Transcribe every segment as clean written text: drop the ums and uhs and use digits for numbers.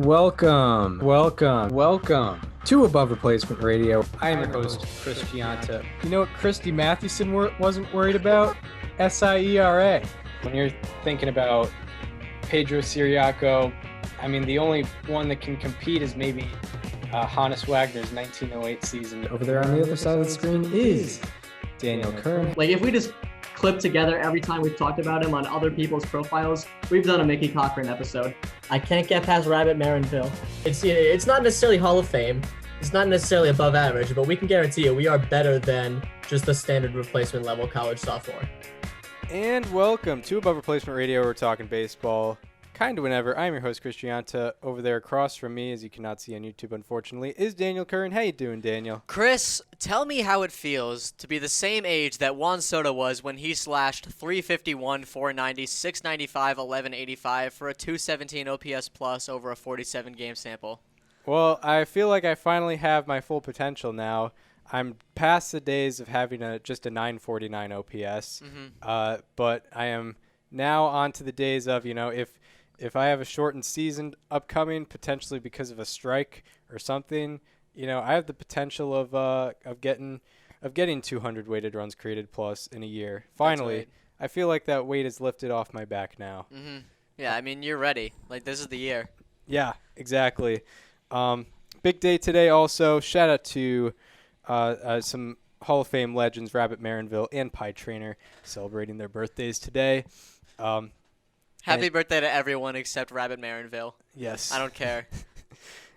welcome to Above Replacement Radio. I am your host, Chris Gianta. You know what Christy Mathewson wasn't worried about? SIERA. When you're thinking about Pedro Siriaco, I mean, the only one that can compete is maybe Hannes Wagner's 1908 season. Over there on the other side of the screen is Daniel Kern. Like, if we just clip together every time we've talked about him on other people's profiles, we've done a Mickey Cochran episode. I can't get past Rabbit Marinville. It's not necessarily Hall of Fame. It's not necessarily above average, but we can guarantee you we are better than just the standard replacement level college sophomore. And welcome to Above Replacement Radio. We're talking baseball kind of whenever. I'm your host, Chris Gianta. Over there across from me, as you cannot see on YouTube, unfortunately, is Daniel Kern. How you doing, Daniel? Chris, tell me how it feels to be the same age that Juan Soto was when he slashed 351, 490, 695, 1185 for a 217 OPS plus over a 47-game sample. Well, I feel like I finally have my full potential now. I'm past the days of having just a 949 OPS, but I am now on to the days of, if I have a shortened season upcoming, potentially because of a strike or something, I have the potential of getting 200 weighted runs created plus in a year. Finally, right. I feel like that weight is lifted off my back now. Mm-hmm. Yeah, I mean, you're ready. Like, this is the year. Yeah, exactly. Big day today also. Shout out to some Hall of Fame legends, Rabbit Marinville and Pie Trainer, celebrating their birthdays today. Happy birthday to everyone except Rabbit Marinville. Yes. I don't care.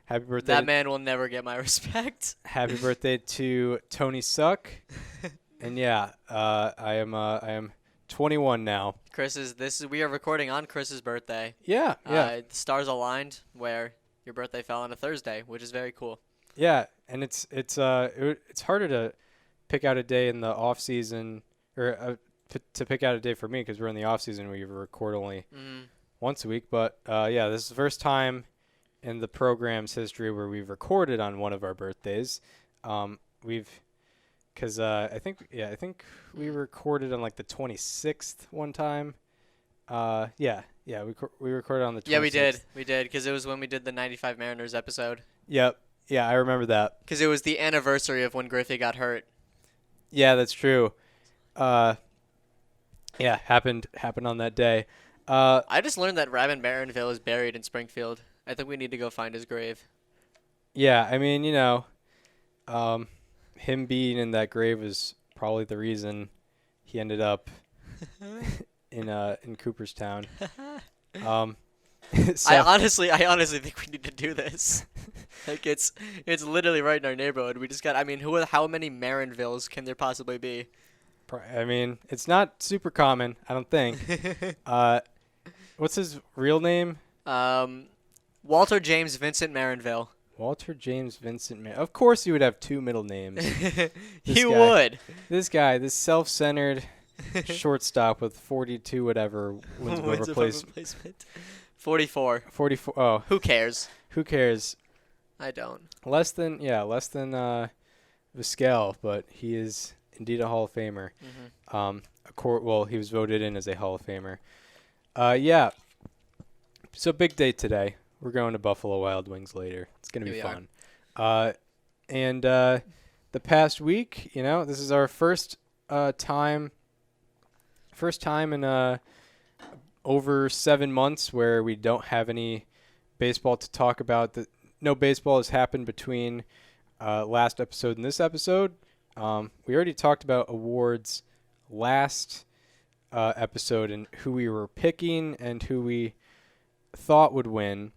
Happy birthday. That man will never get my respect. Happy birthday to Tony Suck. And yeah, I am 21 now. We are recording on Chris's birthday. Yeah. The stars aligned where your birthday fell on a Thursday, which is very cool. Yeah, and it's harder to pick out a day in the off season or to pick out a day for me because we're in the off season. We record only once a week, but this is the first time in the program's history where we've recorded on one of our birthdays. I think we recorded on like the 26th one time. We recorded on the 26th. Yeah, we did because it was when we did the 95 Mariners episode. Yep. Yeah, I remember that. Because it was the anniversary of when Griffey got hurt. Yeah, that's true. Happened on that day. I just learned that Rabbit Marinville is buried in Springfield. I think we need to go find his grave. Yeah, I mean, him being in that grave was probably the reason he ended up in Cooperstown. I honestly think we need to do this. Like it's literally right in our neighborhood. We just got. I mean, how many Marinvilles can there possibly be? I mean, it's not super common, I don't think. What's his real name? Walter James Vincent Marinville. Walter James Vincent Of course he would have two middle names. He would. This guy, this self-centered shortstop with 42 whatever wins above replacement. 44. 44. Oh. Who cares? I don't. Less than Vizquel, but he is indeed a Hall of Famer. Mm-hmm. He was voted in as a Hall of Famer. So big day today. We're going to Buffalo Wild Wings later. It's going to be fun. And the past week, this is our first time in over 7 months where we don't have any baseball to talk about. No baseball has happened between last episode and this episode. We already talked about awards last episode and who we were picking and who we thought would win.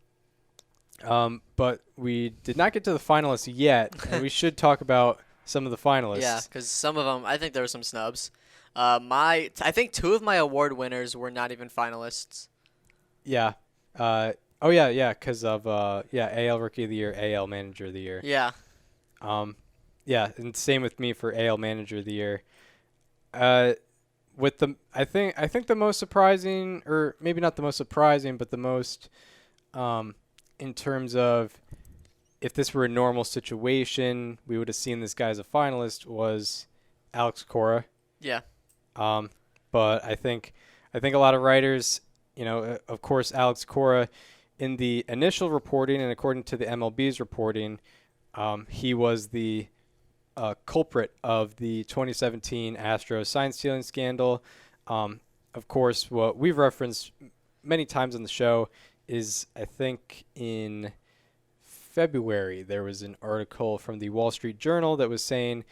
But we did not get to the finalists yet, and we should talk about some of the finalists. Yeah, because some of them, I think there were some snubs. I think two of my award winners were not even finalists. Yeah. Because of AL Rookie of the Year, AL Manager of the Year. Yeah. And same with me for AL Manager of the Year. I think the most surprising, or maybe not the most surprising, but the most in terms of if this were a normal situation, we would have seen this guy as a finalist, was Alex Cora. Yeah. But I think a lot of writers, of course, Alex Cora in the initial reporting and according to the MLB's reporting, he was the culprit of the 2017 Astros sign stealing scandal. Of course, what we've referenced many times on the show is, I think in February, there was an article from the Wall Street Journal that was saying,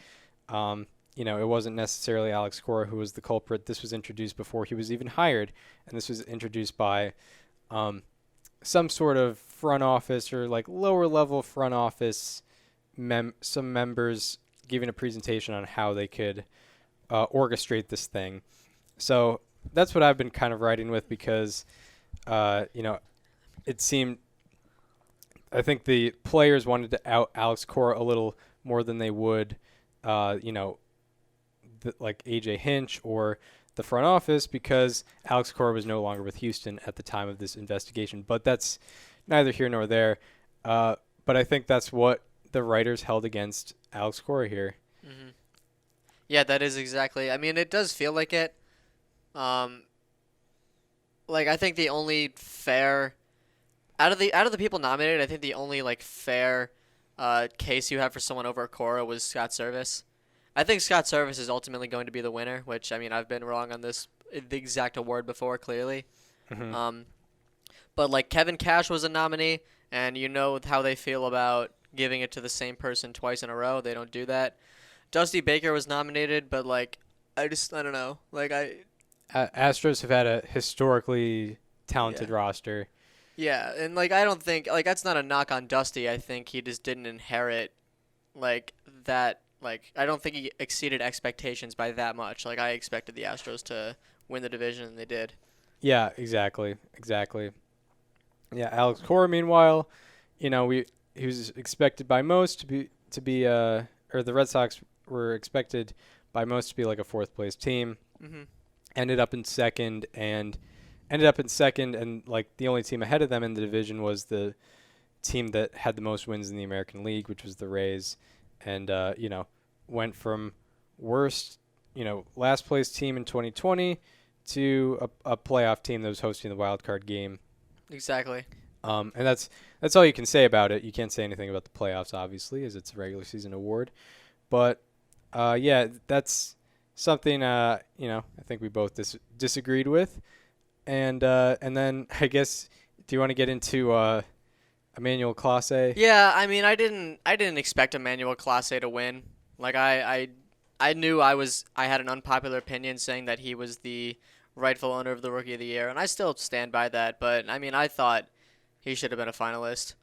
it wasn't necessarily Alex Cora who was the culprit. This was introduced before he was even hired, and this was introduced by some sort of front office or like lower level front office, some members giving a presentation on how they could orchestrate this thing. So that's what I've been kind of writing with because, it seemed, I think the players wanted to out Alex Cora a little more than they would, like AJ Hinch or the front office, because Alex Cora was no longer with Houston at the time of this investigation. But that's neither here nor there. But I think that's what the writers held against Alex Cora here. Mm-hmm. Yeah, that is exactly. I mean, it does feel like it. I think the only fair out of the people nominated, I think the only fair case you have for someone over Cora was Scott Service. I think Scott Service is ultimately going to be the winner, which, I mean, I've been wrong on the exact award before, clearly. Mm-hmm. But Kevin Cash was a nominee, and you know how they feel about giving it to the same person twice in a row. They don't do that. Dusty Baker was nominated, but I don't know. Astros have had a historically talented roster. Yeah, and I don't think that's not a knock on Dusty. I think he just didn't inherit that. I don't think he exceeded expectations by that much. I expected the Astros to win the division, and they did. Yeah, exactly. Yeah, Alex Cora, meanwhile, he was expected by most to be or the Red Sox were expected by most to be a fourth place team. Mm-hmm. Ended up in second, and the only team ahead of them in the division was the team that had the most wins in the American League, which was the Rays, and went from worst, last place team in 2020 to a playoff team that was hosting the wild card game. Exactly. And that's all you can say about it. You can't say anything about the playoffs, obviously, as it's a regular season award. But that's something I think we both disagreed with. And then I guess, do you want to get into Emmanuel Clase? Yeah, I mean, I didn't expect Emmanuel Clase to win. I knew I had an unpopular opinion saying that he was the rightful owner of the Rookie of the Year, and I still stand by that. But I mean, I thought he should have been a finalist,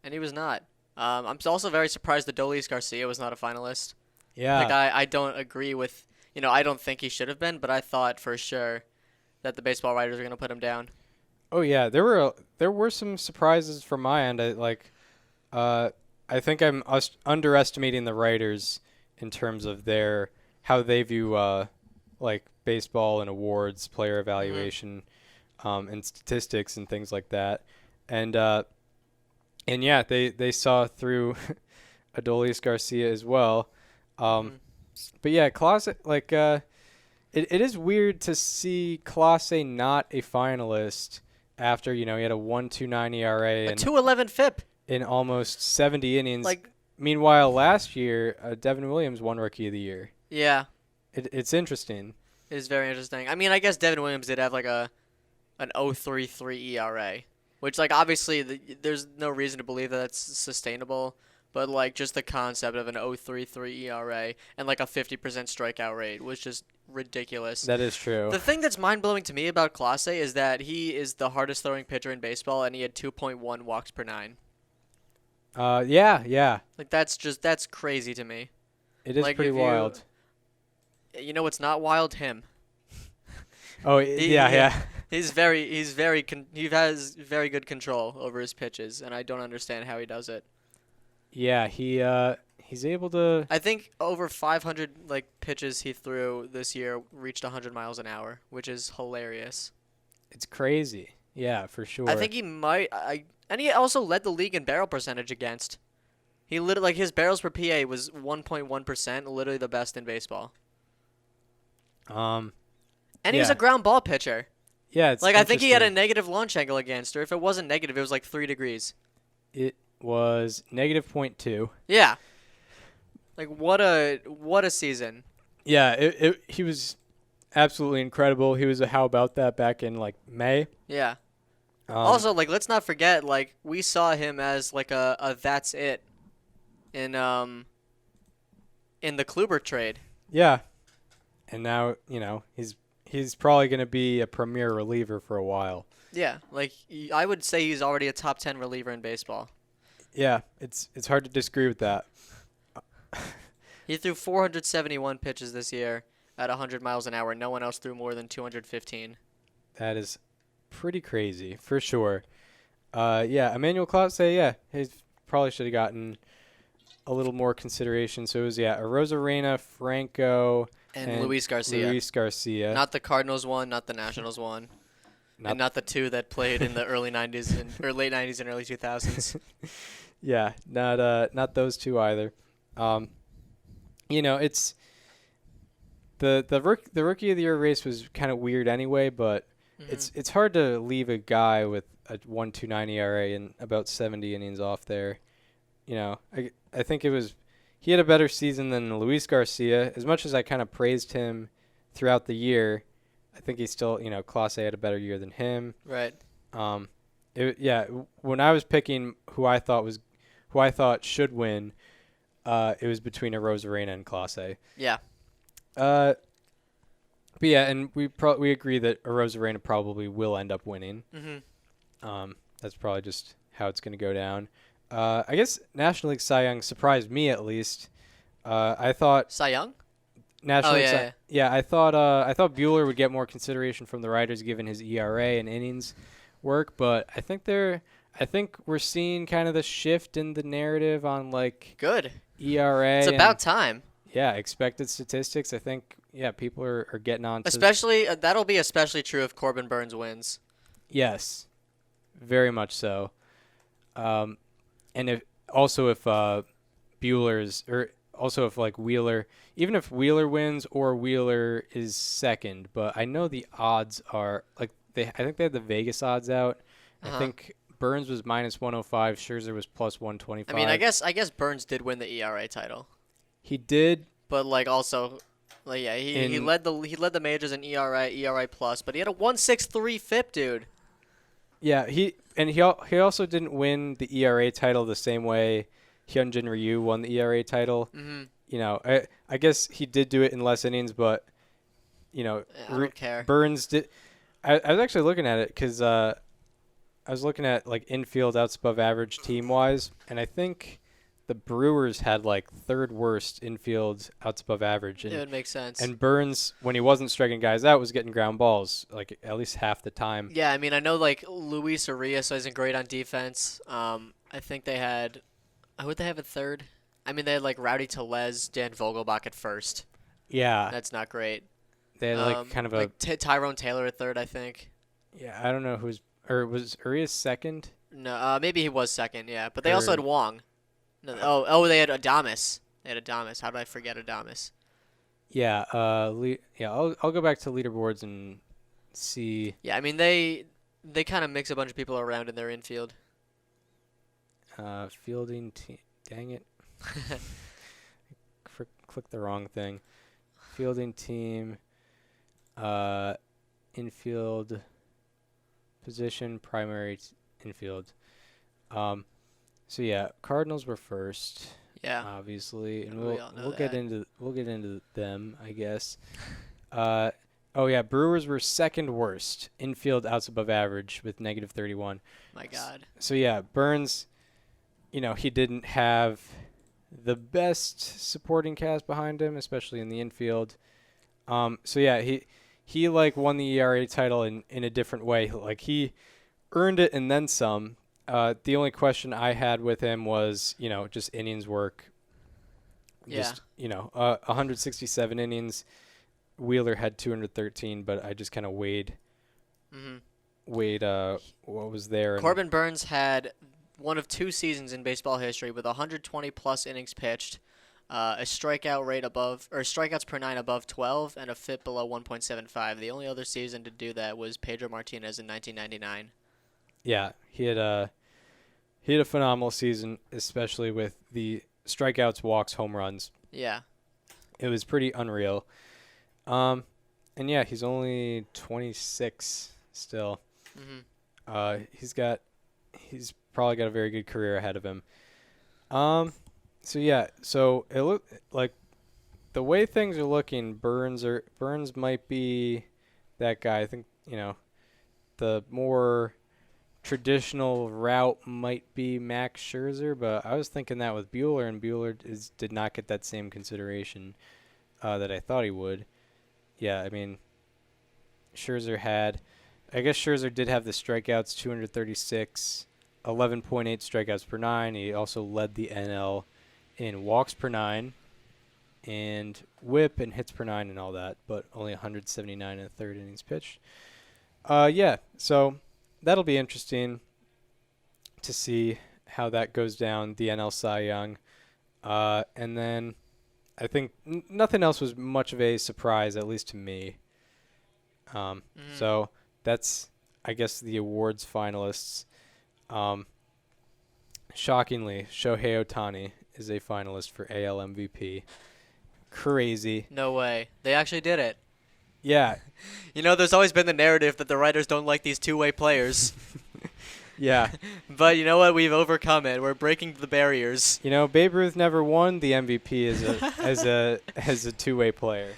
and he was not. I'm also very surprised that Adolis Garcia was not a finalist. Yeah. I don't agree with, I don't think he should have been, but I thought for sure that the baseball writers were going to put him down. Oh yeah, there were some surprises from my end. I think I'm underestimating the writers in terms of how they view baseball and awards, player evaluation, and statistics and things like that. And yeah, they saw through Adolis Garcia as well. But yeah, Clase, it is weird to see Clase not a finalist after, he had a 1.29 ERA and 2.11 FIP in almost 70 innings. Meanwhile, last year, Devin Williams won Rookie of the Year. Yeah. It's interesting. It is very interesting. I mean, I guess Devin Williams did have an 0.33 ERA, which obviously there's no reason to believe that that's sustainable. But just the concept of an 0.33 ERA and a 50% strikeout rate was just ridiculous. That is true. The thing that's mind-blowing to me about Clase is that he is the hardest throwing pitcher in baseball, and he had 2.1 walks per 9. Yeah. That's crazy to me. It is pretty wild. You know what's not wild? Him. Oh, yeah. He has very good control over his pitches, and I don't understand how he does it. Yeah, he's able to. I think over 500 pitches he threw this year reached 100 miles an hour, which is hilarious. It's crazy. Yeah, for sure. I think he might. And he also led the league in barrel percentage against. He literally his barrels per PA was 1.1%, literally the best in baseball. And he was a ground ball pitcher. Yeah, it's like I think he had a interesting. negative launch angle against, or if it wasn't negative, it was like 3 degrees. It was negative 0.2. Yeah. Like what a season. Yeah, he was absolutely incredible. He was a how about that back in like May. Yeah. Also, Also, like let's not forget, like we saw him as like a that's it in the Kluber trade. yeah, and now he's probably going to be a premier reliever for a while. Yeah, like I would say he's already a top 10 reliever in baseball. Yeah, it's hard to disagree with that. He threw 471 pitches this year at 100 miles an hour. No one else threw more than 215. That is pretty crazy for sure. Yeah, Emmanuel Clase, yeah, he probably should have gotten a little more consideration. So it was Arozarena, Franco, And Luis Garcia. Luis Garcia. Not the Cardinals one, not the Nationals one, and not the two that played in the early 90s or late 90s and early 2000s. Yeah, not those two either. It's the rookie of the year race was kind of weird anyway, but it's hard to leave a guy with a 1.29 ERA and about 70 innings off there. I think he had a better season than Luis Garcia. As much as I kind of praised him throughout the year, I think he still, Clase had a better year than him. Right. When I was picking who I thought should win, it was between Arozarena and Clase. Yeah. But yeah, and we agree that Arozarena probably will end up winning. Mm-hmm. That's probably just how it's going to go down. I guess National League Cy Young surprised me at least. I thought Cy Young? National League yeah. Yeah, I thought Buehler would get more consideration from the writers given his ERA and innings work, but I think we're seeing kind of the shift in the narrative on like Good. ERA. It's about time. Yeah, expected statistics. I think people are getting on to Especially that'll be especially true if Corbin Burns wins. Yes. Very much so. And if Buehler's or also if like Wheeler, even if Wheeler wins or Wheeler is second, but I know the odds are like I think they had the Vegas odds out. I think Burns was minus 105, Scherzer was plus 125. I mean, I guess Burns did win the ERA title. He did, but like also like yeah, he led the majors in ERA plus, but he had a 1.63 FIP, dude. Yeah, he also didn't win the ERA title the same way Hyunjin Ryu won the ERA title. Mm-hmm. I guess he did do it in less innings, but I don't care. Burns did. I was actually looking at it because I was looking at like infield outs above average team wise, and I think the Brewers had like third worst infield outs above average. And, it would make sense. And Burns, when he wasn't striking guys out, was getting ground balls like at least half the time. Yeah, I mean, I know like Luis Arias isn't great on defense. I think they had, who would they have at third? I mean, they had like Rowdy Tellez, Dan Vogelbach at first. Yeah, that's not great. They had like kind of Tyrone Taylor at third, I think. Yeah, I don't know was Arias second? No, maybe he was second. Yeah, but they also had Wong. No, they had Adames. How did I forget Adames? Yeah, I'll go back to leaderboards and see. Yeah, I mean they kind of mix a bunch of people around in their infield. Fielding team. Dang it. Click the wrong thing. Fielding team. Infield position, primary infield. So yeah, Cardinals were first. Yeah, obviously, and we'll get into them, I guess. Brewers were second worst infield outs above average with negative 31. My God. So yeah, Burns, he didn't have the best supporting cast behind him, especially in the infield. So yeah, he like won the ERA title in a different way. Like he earned it and then some. The only question I had with him was, just innings work. Yeah. 167 innings. Wheeler had 213, but I just kind of weighed what was there. Corbin Burns had one of two seasons in baseball history with 120 plus innings pitched, a strikeout rate above, or strikeouts per 9 above 12, and a FIP below 1.75. The only other season to do that was Pedro Martinez in 1999. Yeah, he had a phenomenal season, especially with the strikeouts, walks, home runs. Yeah. It was pretty unreal. And yeah, he's only 26 still. Mm-hmm. He's probably got a very good career ahead of him. So yeah, so it look like the way things are looking, Burns might be that guy. I think, the more traditional route might be Max Scherzer, but I was thinking that with Buehler, and Buehler did not get that same consideration that I thought he would. Yeah, I mean, Scherzer did have the strikeouts, 236, 11.8 strikeouts per 9. He also led the NL in walks per 9 and whip and hits per 9 and all that, but only 179 in the third innings pitched. Yeah, so that'll be interesting to see how that goes down, the NL Cy Young. And then I think nothing else was much of a surprise, at least to me. So that's, I guess, the awards finalists. Shockingly, Shohei Ohtani is a finalist for AL MVP. Crazy. No way. They actually did it. Yeah. There's always been the narrative that the writers don't like these two-way players. Yeah. But you know what? We've overcome it. We're breaking the barriers. Babe Ruth never won the MVP as a two-way player.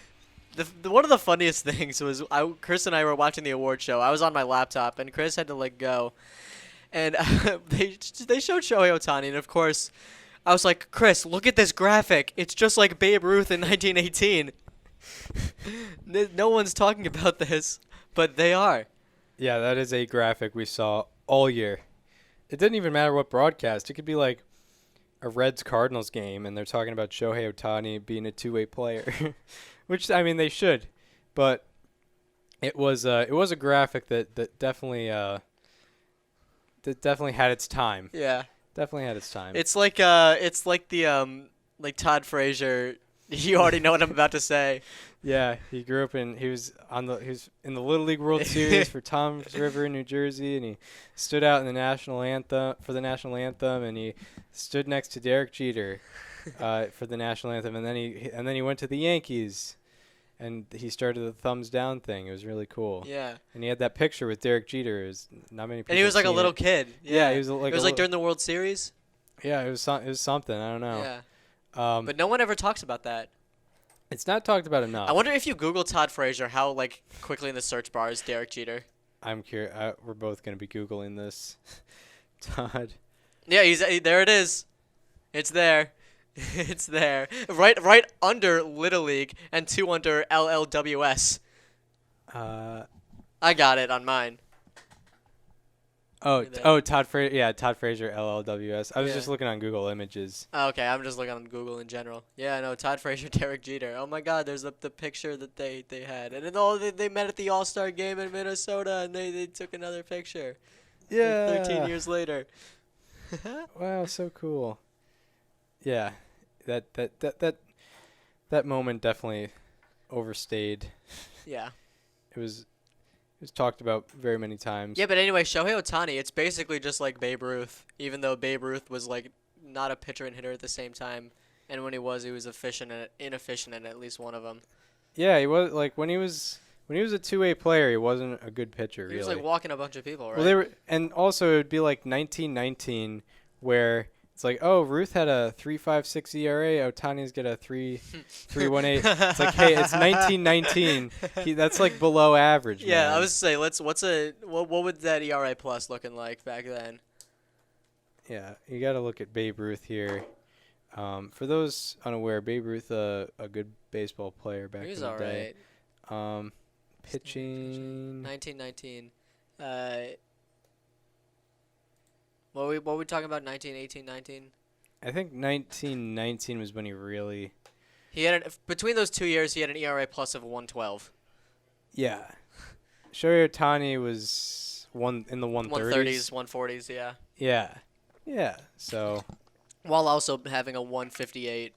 One of the funniest things was Chris and I were watching the award show. I was on my laptop, and Chris had to go. And they showed Shohei Ohtani, and of course, I was like, Chris, look at this graphic. It's just like Babe Ruth in 1918. No one's talking about this, but they are. Yeah, that is a graphic we saw all year. It didn't even matter what broadcast. It could be like a Reds-Cardinals game, and they're talking about Shohei Ohtani being a two-way player, which, I mean, they should. But it was a graphic that definitely had its time. Yeah. Definitely had its time. It's like the Todd Frazier. You already know what I'm about to say. Yeah, he was in the Little League World Series for Toms River, New Jersey, and he stood out in the national anthem, and he stood next to Derek Jeter for the national anthem, and then he went to the Yankees, and he started the thumbs down thing. It was really cool. Yeah. And he had that picture with Derek Jeter. It was not many people. And he was like a little kid. Yeah, he was like. It was like during the World Series. Yeah, it was something. I don't know. Yeah. But no one ever talks about that. It's not talked about enough. I wonder if you Google Todd Frazier, how quickly in the search bar is Derek Jeter. I'm curious. We're both gonna be Googling this. Todd. Yeah, there. It is. It's there. It's there. Right under Little League and 2 under LLWS. I got it on mine. Todd Frazier. Yeah, Todd Frazier, LLWS. I was just looking on Google Images. Oh, okay, I'm just looking on Google in general. Yeah, no, Todd Frazier, Derek Jeter. Oh my God, there's the picture that they had, and then they met at the All-Star game in Minnesota, and they took another picture. Yeah. 13 years later. Wow, so cool. Yeah, that moment definitely overstayed. Yeah. It was talked about very many times. Yeah, but anyway, Shohei Ohtani, it's basically just like Babe Ruth, even though Babe Ruth was not a pitcher and hitter at the same time, and when he was efficient and inefficient in at least one of them. Yeah, he was when he was a two-way player, he wasn't a good pitcher. He really. was walking a bunch of people, right? Well, and also it would be like 1919, where it's like, oh, Ruth had a 3.56 ERA. Ohtani's got a 3.18. It's like, hey, it's 1919. That's below average. Yeah, man. I was say what would that ERA plus looking like back then? Yeah, you got to look at Babe Ruth here. For those unaware, Babe Ruth, a good baseball player back in the day. All right. Pitching. 1919. What were we talking about? 1918, 19. I think 1919 was when he really. He had between those 2 years, he had an ERA plus of 112. Yeah, Shohei Ohtani was in the 130s. 140s, yeah. Yeah. So. While also having a 158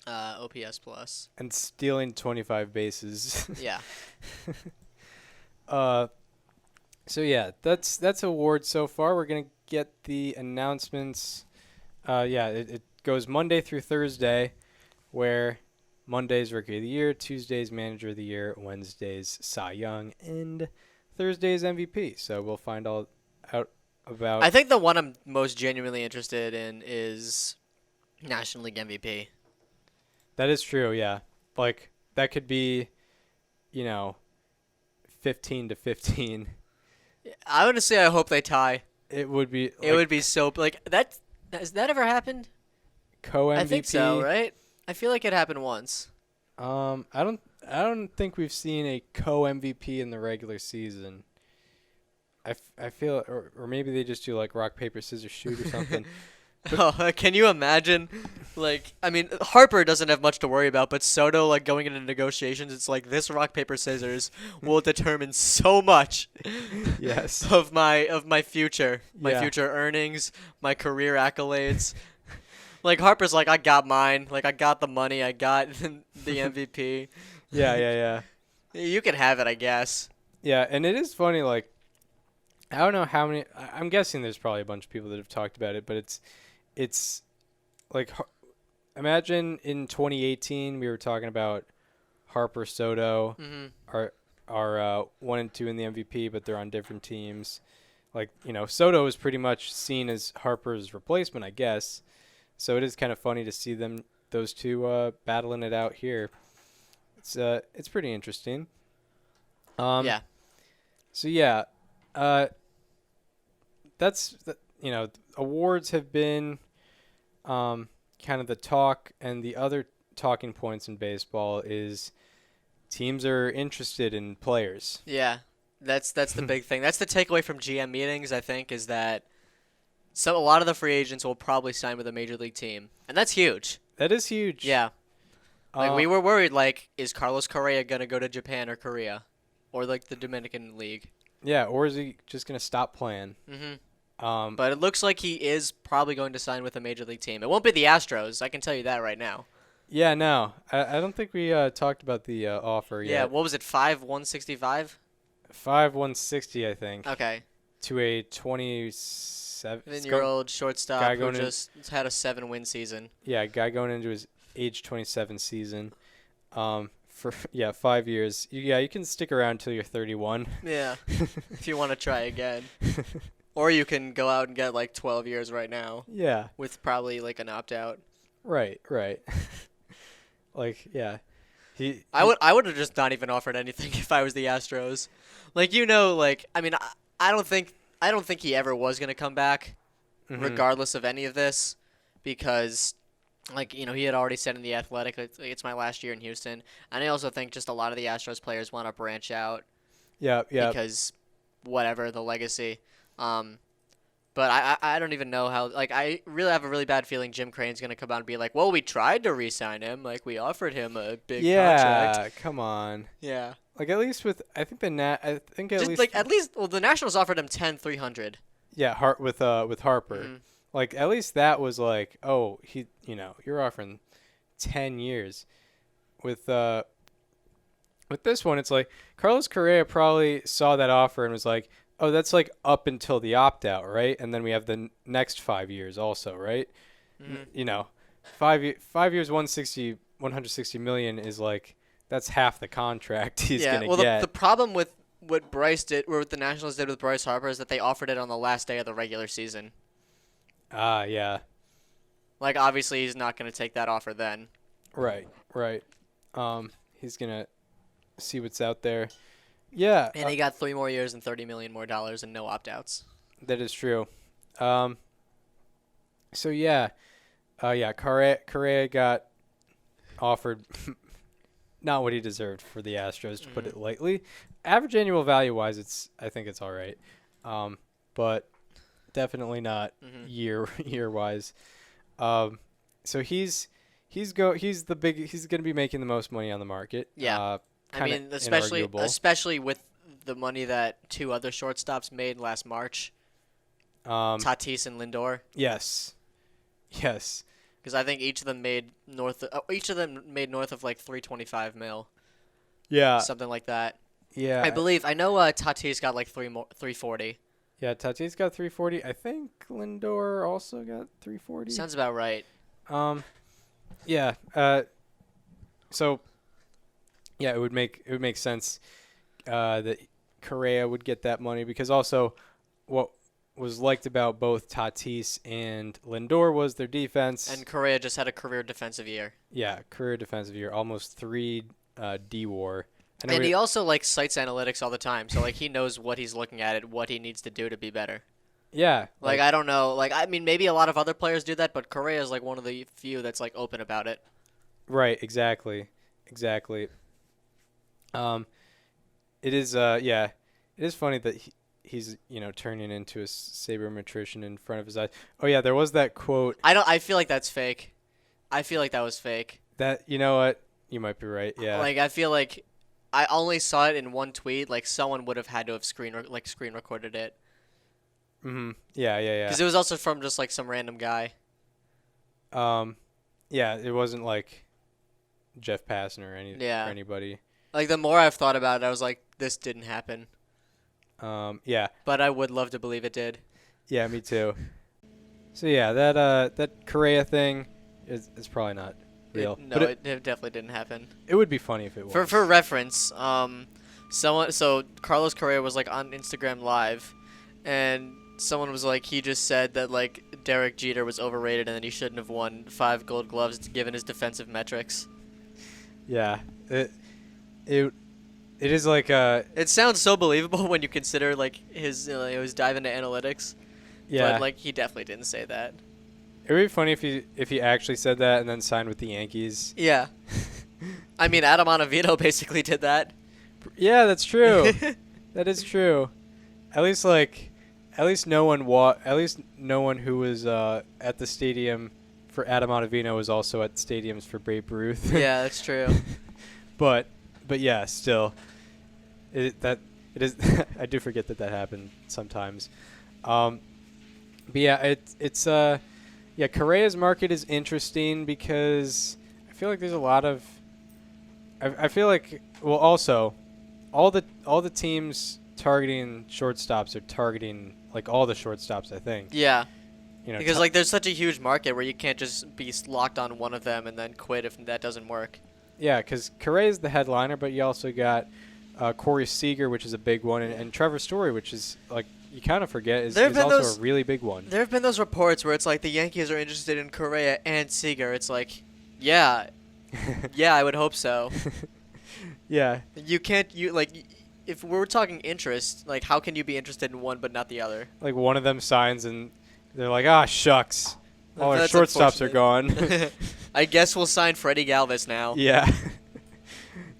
OPS plus. And stealing 25 bases. Yeah. So yeah, that's awards so far. We're gonna get the announcements. It goes Monday through Thursday, where Monday's Rookie of the Year, Tuesday's Manager of the Year, Wednesday's Cy Young, and Thursday's MVP. So we'll find all out about. I think the one I'm most genuinely interested in is National League MVP. That is true. Yeah, like that could be, 15-15. I would say I hope they tie. It would be. It would be so like that. Has that ever happened? Co-MVP. I think so, right? I feel like it happened once. I don't think we've seen a co-MVP in the regular season. I feel, or maybe they just do like rock paper scissors shoot or something. Oh, can you imagine? Like, I mean, Harper doesn't have much to worry about, but Soto, like, going into negotiations, it's like this rock paper scissors will determine so much. Yes. Of my future, Yeah. future earnings, my career accolades. Like Harper's like, I got mine. Like I got the money. I got the MVP. Yeah. You can have it, I guess. Yeah, and it is funny. Like, I don't know how many. I'm guessing there's probably a bunch of people that have talked about it, but it's like, imagine in 2018 we were talking about Harper, Soto are 1 and 2 in the MVP, but they're on different teams. Like, Soto is pretty much seen as Harper's replacement, I guess. So it is kind of funny to see those two battling it out here. It's pretty interesting. Yeah. So yeah, awards have been kind of the talk, and the other talking points in baseball is teams are interested in players. Yeah, that's the big thing. That's the takeaway from GM meetings, I think, is that a lot of the free agents will probably sign with a major league team, and that's huge. That is huge. Yeah. Like, we were worried, like, is Carlos Correa going to go to Japan or Korea? Or, like, the Dominican League? Yeah, or is he just going to stop playing? Mm-hmm. But it looks like he is probably going to sign with a major league team. It won't be the Astros. I can tell you that right now. Yeah, no. I don't think we talked about the offer yet. Yeah, what was it, 5/165? 5/160, I think. Okay. To a 27-year-old shortstop who just had a 7-win season. Yeah, guy going into his age 27 season. For 5 years. You can stick around till you're 31. Yeah, if you want to try again. Or you can go out and get like 12 years right now. Yeah. With probably like an opt-out. Right. Like, yeah. I would have just not even offered anything if I was the Astros. Like, I mean, I don't think he ever was going to come back, regardless of any of this, because, like, he had already said in The Athletic, it's my last year in Houston. And I also think just a lot of the Astros players want to branch out. Yeah. Because whatever, the legacy. But I don't even know how, like, I really have a really bad feeling Jim Crane's going to come out and be like, well, we tried to re-sign him. Like, we offered him a big contract. Yeah, come on. Yeah. Like, at least with, I think the Nationals offered him 10,300. Yeah, with Harper. Mm-hmm. Like, at least that was like, oh, you're offering 10 years. With this one, it's like Carlos Correa probably saw that offer and was like, oh, that's like up until the opt-out, right? And then we have the next 5 years also, right? Mm-hmm. 5 years, 160 million is like, that's half the contract he's going to get. The problem with what Bryce did, or what the Nationals did with Bryce Harper, is that they offered it on the last day of the regular season. Yeah. Like, obviously, he's not going to take that offer then. Right. He's going to see what's out there. Yeah. And he got 3 more years and $30 million more and no opt-outs. That is true. So, yeah. Correa got offered not what he deserved for the Astros, to put it lightly. Average annual value-wise, I think it's all right. But definitely not year-wise. So he's going to be making the most money on the market. Yeah. I mean, especially with the money that 2 other shortstops made last March. Tatis and Lindor. Yes. because I think each of them made north of like 325 mil, Yeah. something like that. Yeah. I know Tatis got like 340. Yeah, Tatis got 340. I think Lindor also got 340. Sounds about right. Yeah. So yeah, it would make sense that Correa would get that money, because also what was liked about both Tatis and Lindor was their defense. And Correa just had a career defensive year. Yeah, career defensive year, almost 3 D-WAR. And he also like cites analytics all the time, so like he knows what he's looking at and what he needs to do to be better. Yeah. Like I don't know, like I mean maybe a lot of other players do that, but Correa is like one of the few that's like open about it. Right, exactly. It is it is funny that he's turning into a sabermetrician in front of his eyes. Oh yeah, there was that quote. I feel like that's fake. I feel like that was fake. That, you know what? You might be right. Yeah. Like I feel like I only saw it in one tweet. Like someone would have had to have screen recorded it. Mhm. Yeah. Because it was also from just like some random guy. Yeah, it wasn't like Jeff Passan or anybody. Like the more I've thought about it, I was like, this didn't happen. Yeah. But I would love to believe it did. Yeah, me too. So yeah, that Correa thing is probably not real. It definitely didn't happen. It would be funny if it was. For reference, so Carlos Correa was like on Instagram Live, and someone was like, he just said that like Derek Jeter was overrated and that he shouldn't have won 5 Gold Gloves given his defensive metrics. Yeah, it is like It sounds so believable when you consider like his dive into analytics. Yeah. But like he definitely didn't say that. It would be funny if he actually said that and then signed with the Yankees. Yeah. I mean, Adam Ottavino basically did that. Yeah, that's true. That is true. At least no one who was at the stadium for Adam Ottavino was also at stadiums for Babe Ruth. Yeah, that's true. But yeah, still, it is. I do forget that happened sometimes. But yeah, it's Correa's market is interesting because I feel like there's a lot of. I feel like also, all the teams targeting shortstops are targeting like all the shortstops, I think. Yeah. Because like there's such a huge market where you can't just be locked on one of them and then quit if that doesn't work. Yeah, because Correa is the headliner, but you also got Corey Seager, which is a big one, and Trevor Story, which is like you kind of forget is also a really big one. There have been those reports where it's like the Yankees are interested in Correa and Seager. It's like, yeah, I would hope so. Yeah. If we're talking interest, like how can you be interested in one but not the other? Like one of them signs and they're like, shucks, all our That's shortstops are gone. I guess we'll sign Freddie Galvis now. Yeah.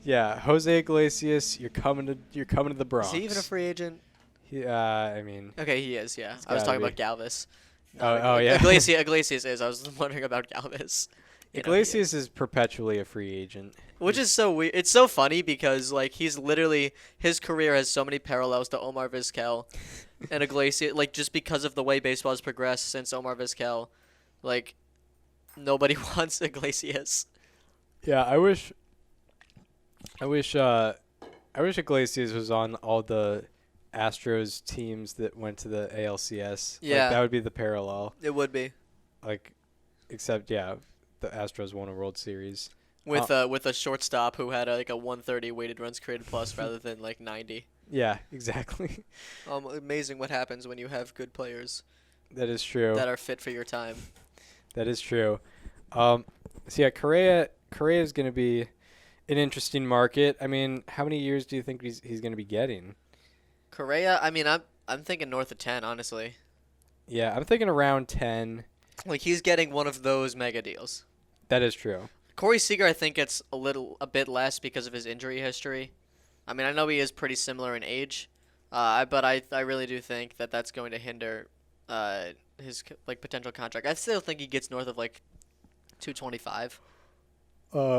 Yeah, Jose Iglesias, you're coming to the Bronx. Is he even a free agent? I mean. Okay, he is. Yeah, I was talking about Galvis. Yeah. Iglesias is. I was wondering about Galvis. Iglesias is perpetually a free agent. Which is so weird. It's so funny because like he's literally his career has so many parallels to Omar Vizquel and Iglesias. Like just because of the way baseball has progressed since Omar Vizquel, like nobody wants Iglesias. Yeah, I wish Iglesias was on all the Astros teams that went to the ALCS. Yeah, like, that would be the parallel. It would be. Like, except the Astros won a World Series with a shortstop who had like a 130 weighted runs created plus rather than like 90. Yeah, exactly. Amazing what happens when you have good players. That is true. That are fit for your time. That is true. So yeah, Correa is going to be an interesting market. I mean, how many years do you think he's going to be getting? Correa, I mean, I'm thinking north of 10, honestly. Yeah, I'm thinking around 10. Like he's getting one of those mega deals. That is true. Corey Seager, I think it's a bit less because of his injury history. I mean, I know he is pretty similar in age, but I really do think that that's going to hinder his like potential contract. I still think he gets north of like 225.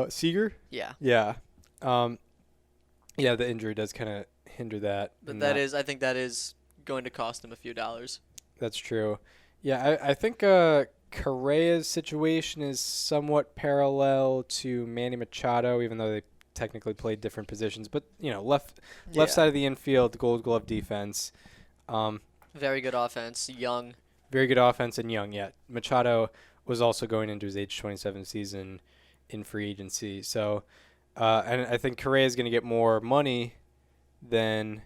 Seager? Yeah. Yeah. Yeah, the injury does kind of hinder that. But I think that is going to cost him a few dollars. That's true. Yeah, I think Correa's situation is somewhat parallel to Manny Machado, even though they technically played different positions. But, left side of the infield, Gold Glove defense. Very good offense, young. Very good offense and young, yeah. Machado was also going into his age 27 season in free agency. So, and I think Correa is going to get more money than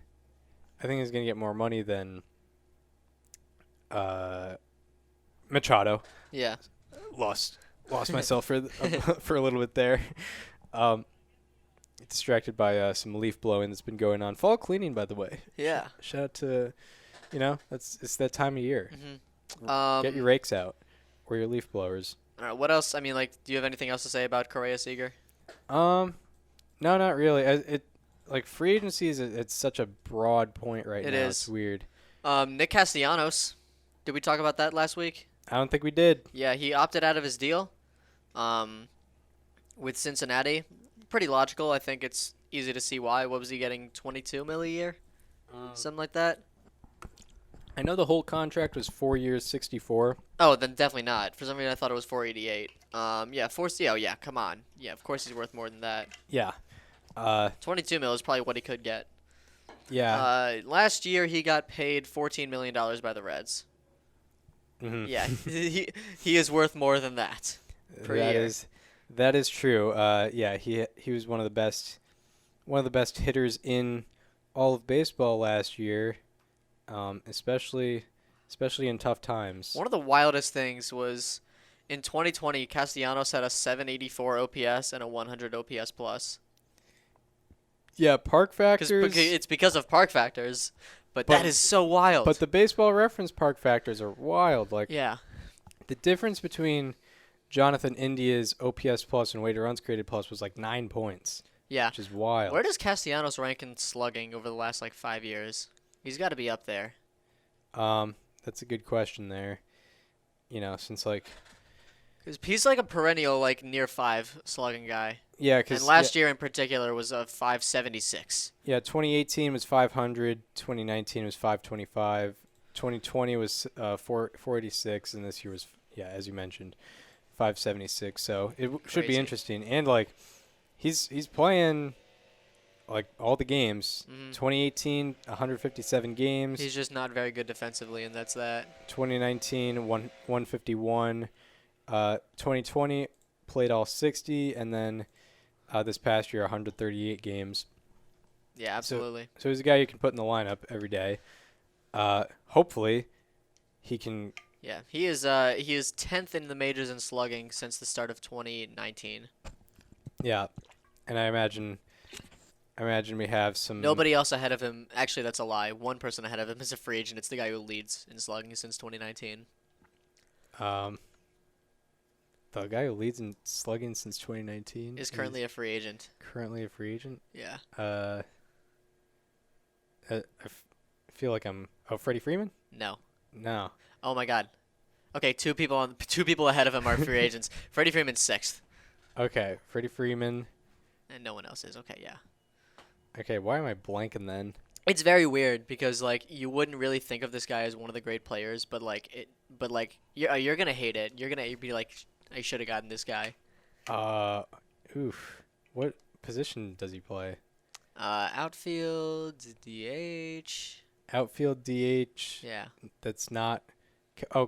Machado. Yeah. Lost myself for for a little bit there. Distracted by some leaf blowing that's been going on. Fall cleaning, by the way. Yeah. Shout out to, it's that time of year. Mm-hmm. Get your rakes out or your leaf blowers. All right, what else? I mean, do you have anything else to say about Correa Seager? No, not really. Free agency it's such a broad point right now. It is. It's weird. Nick Castellanos. Did we talk about that last week? I don't think we did. Yeah, he opted out of his deal with Cincinnati. Pretty logical. I think it's easy to see why. What was he getting, $22 million a year? Something like that? I know the whole contract was 4 years, 64. Oh, then definitely not. For some reason, I thought it was 488. Yeah, come on. Yeah, of course he's worth more than that. Yeah. 22 mil is probably what he could get. Yeah. Last year, he got paid $14 million by the Reds. Mm-hmm. Yeah, he is worth more than that per year. That is true. Yeah, he was one of the best hitters in all of baseball last year, especially in tough times. One of the wildest things was in 2020, Castellanos had a 784 OPS and a 100 OPS plus. Yeah, park factors. It's because of park factors, but that is so wild. But the Baseball Reference park factors are wild. Yeah. The difference between Jonathan India's OPS plus and weighted runs created plus was 9 points. Yeah. Which is wild. Where does Castellanos rank in slugging over the last 5 years? He's got to be up there. That's a good question there. Since Because he's a perennial near 5 slugging guy. Yeah, and last year in particular was a 576. Yeah, 2018 was 500, 2019 was 525, 2020 was 486, and this year was, as you mentioned, 576. So it should be interesting. And he's playing all the games. Mm-hmm. 2018, 157 games. He's just not very good defensively, and that's that. 2019, 151. 2020 played all 60, and then this past year 138 games. Yeah, absolutely. So he's a guy you can put in the lineup every day. Hopefully, he can. Yeah, he is 10th in the majors in slugging since the start of 2019. Yeah, and I imagine we have some. Nobody else ahead of him. Actually, that's a lie. One person ahead of him is a free agent. It's the guy who leads in slugging since 2019. The guy who leads in slugging since 2019 is currently a free agent. Currently a free agent? Yeah. I feel like Freddie Freeman? No. Oh my God. Okay, two people ahead of him are free agents. Freddie Freeman's 6th. Okay, Freddie Freeman. And no one else is. Okay, yeah. Okay, why am I blanking then? It's very weird because you wouldn't really think of this guy as one of the great players, but you're gonna hate it. You're gonna be like, I should have gotten this guy. What position does he play? Outfield, DH. Outfield, DH. Yeah. That's not.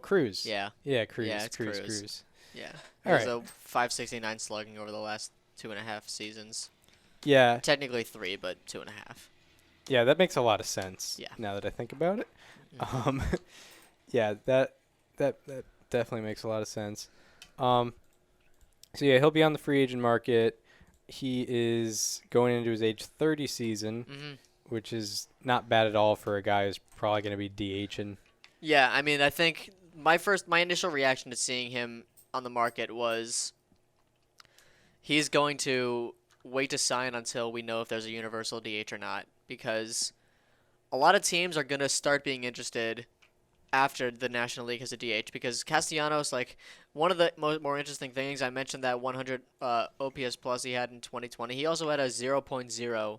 Cruz. Yeah. Yeah, Cruz. Yeah, it's Cruz. Yeah. All right. A 569 slugging over the last 2.5 seasons. Yeah. Technically 3, but 2.5. Yeah, that makes a lot of sense. Yeah. Now that I think about it. Mm-hmm. Yeah, that definitely makes a lot of sense. So yeah, he'll be on the free agent market. He is going into his age 30 season, which is not bad at all for a guy who's probably going to be DHing. Yeah, I mean, I think my initial reaction to seeing him on the market was he's going to wait to sign until we know if there's a universal DH or not, because a lot of teams are going to start being interested after the National League has a DH, because Castellanos, one of the more interesting things, I mentioned that 100 OPS plus he had in 2020. He also had a 0.0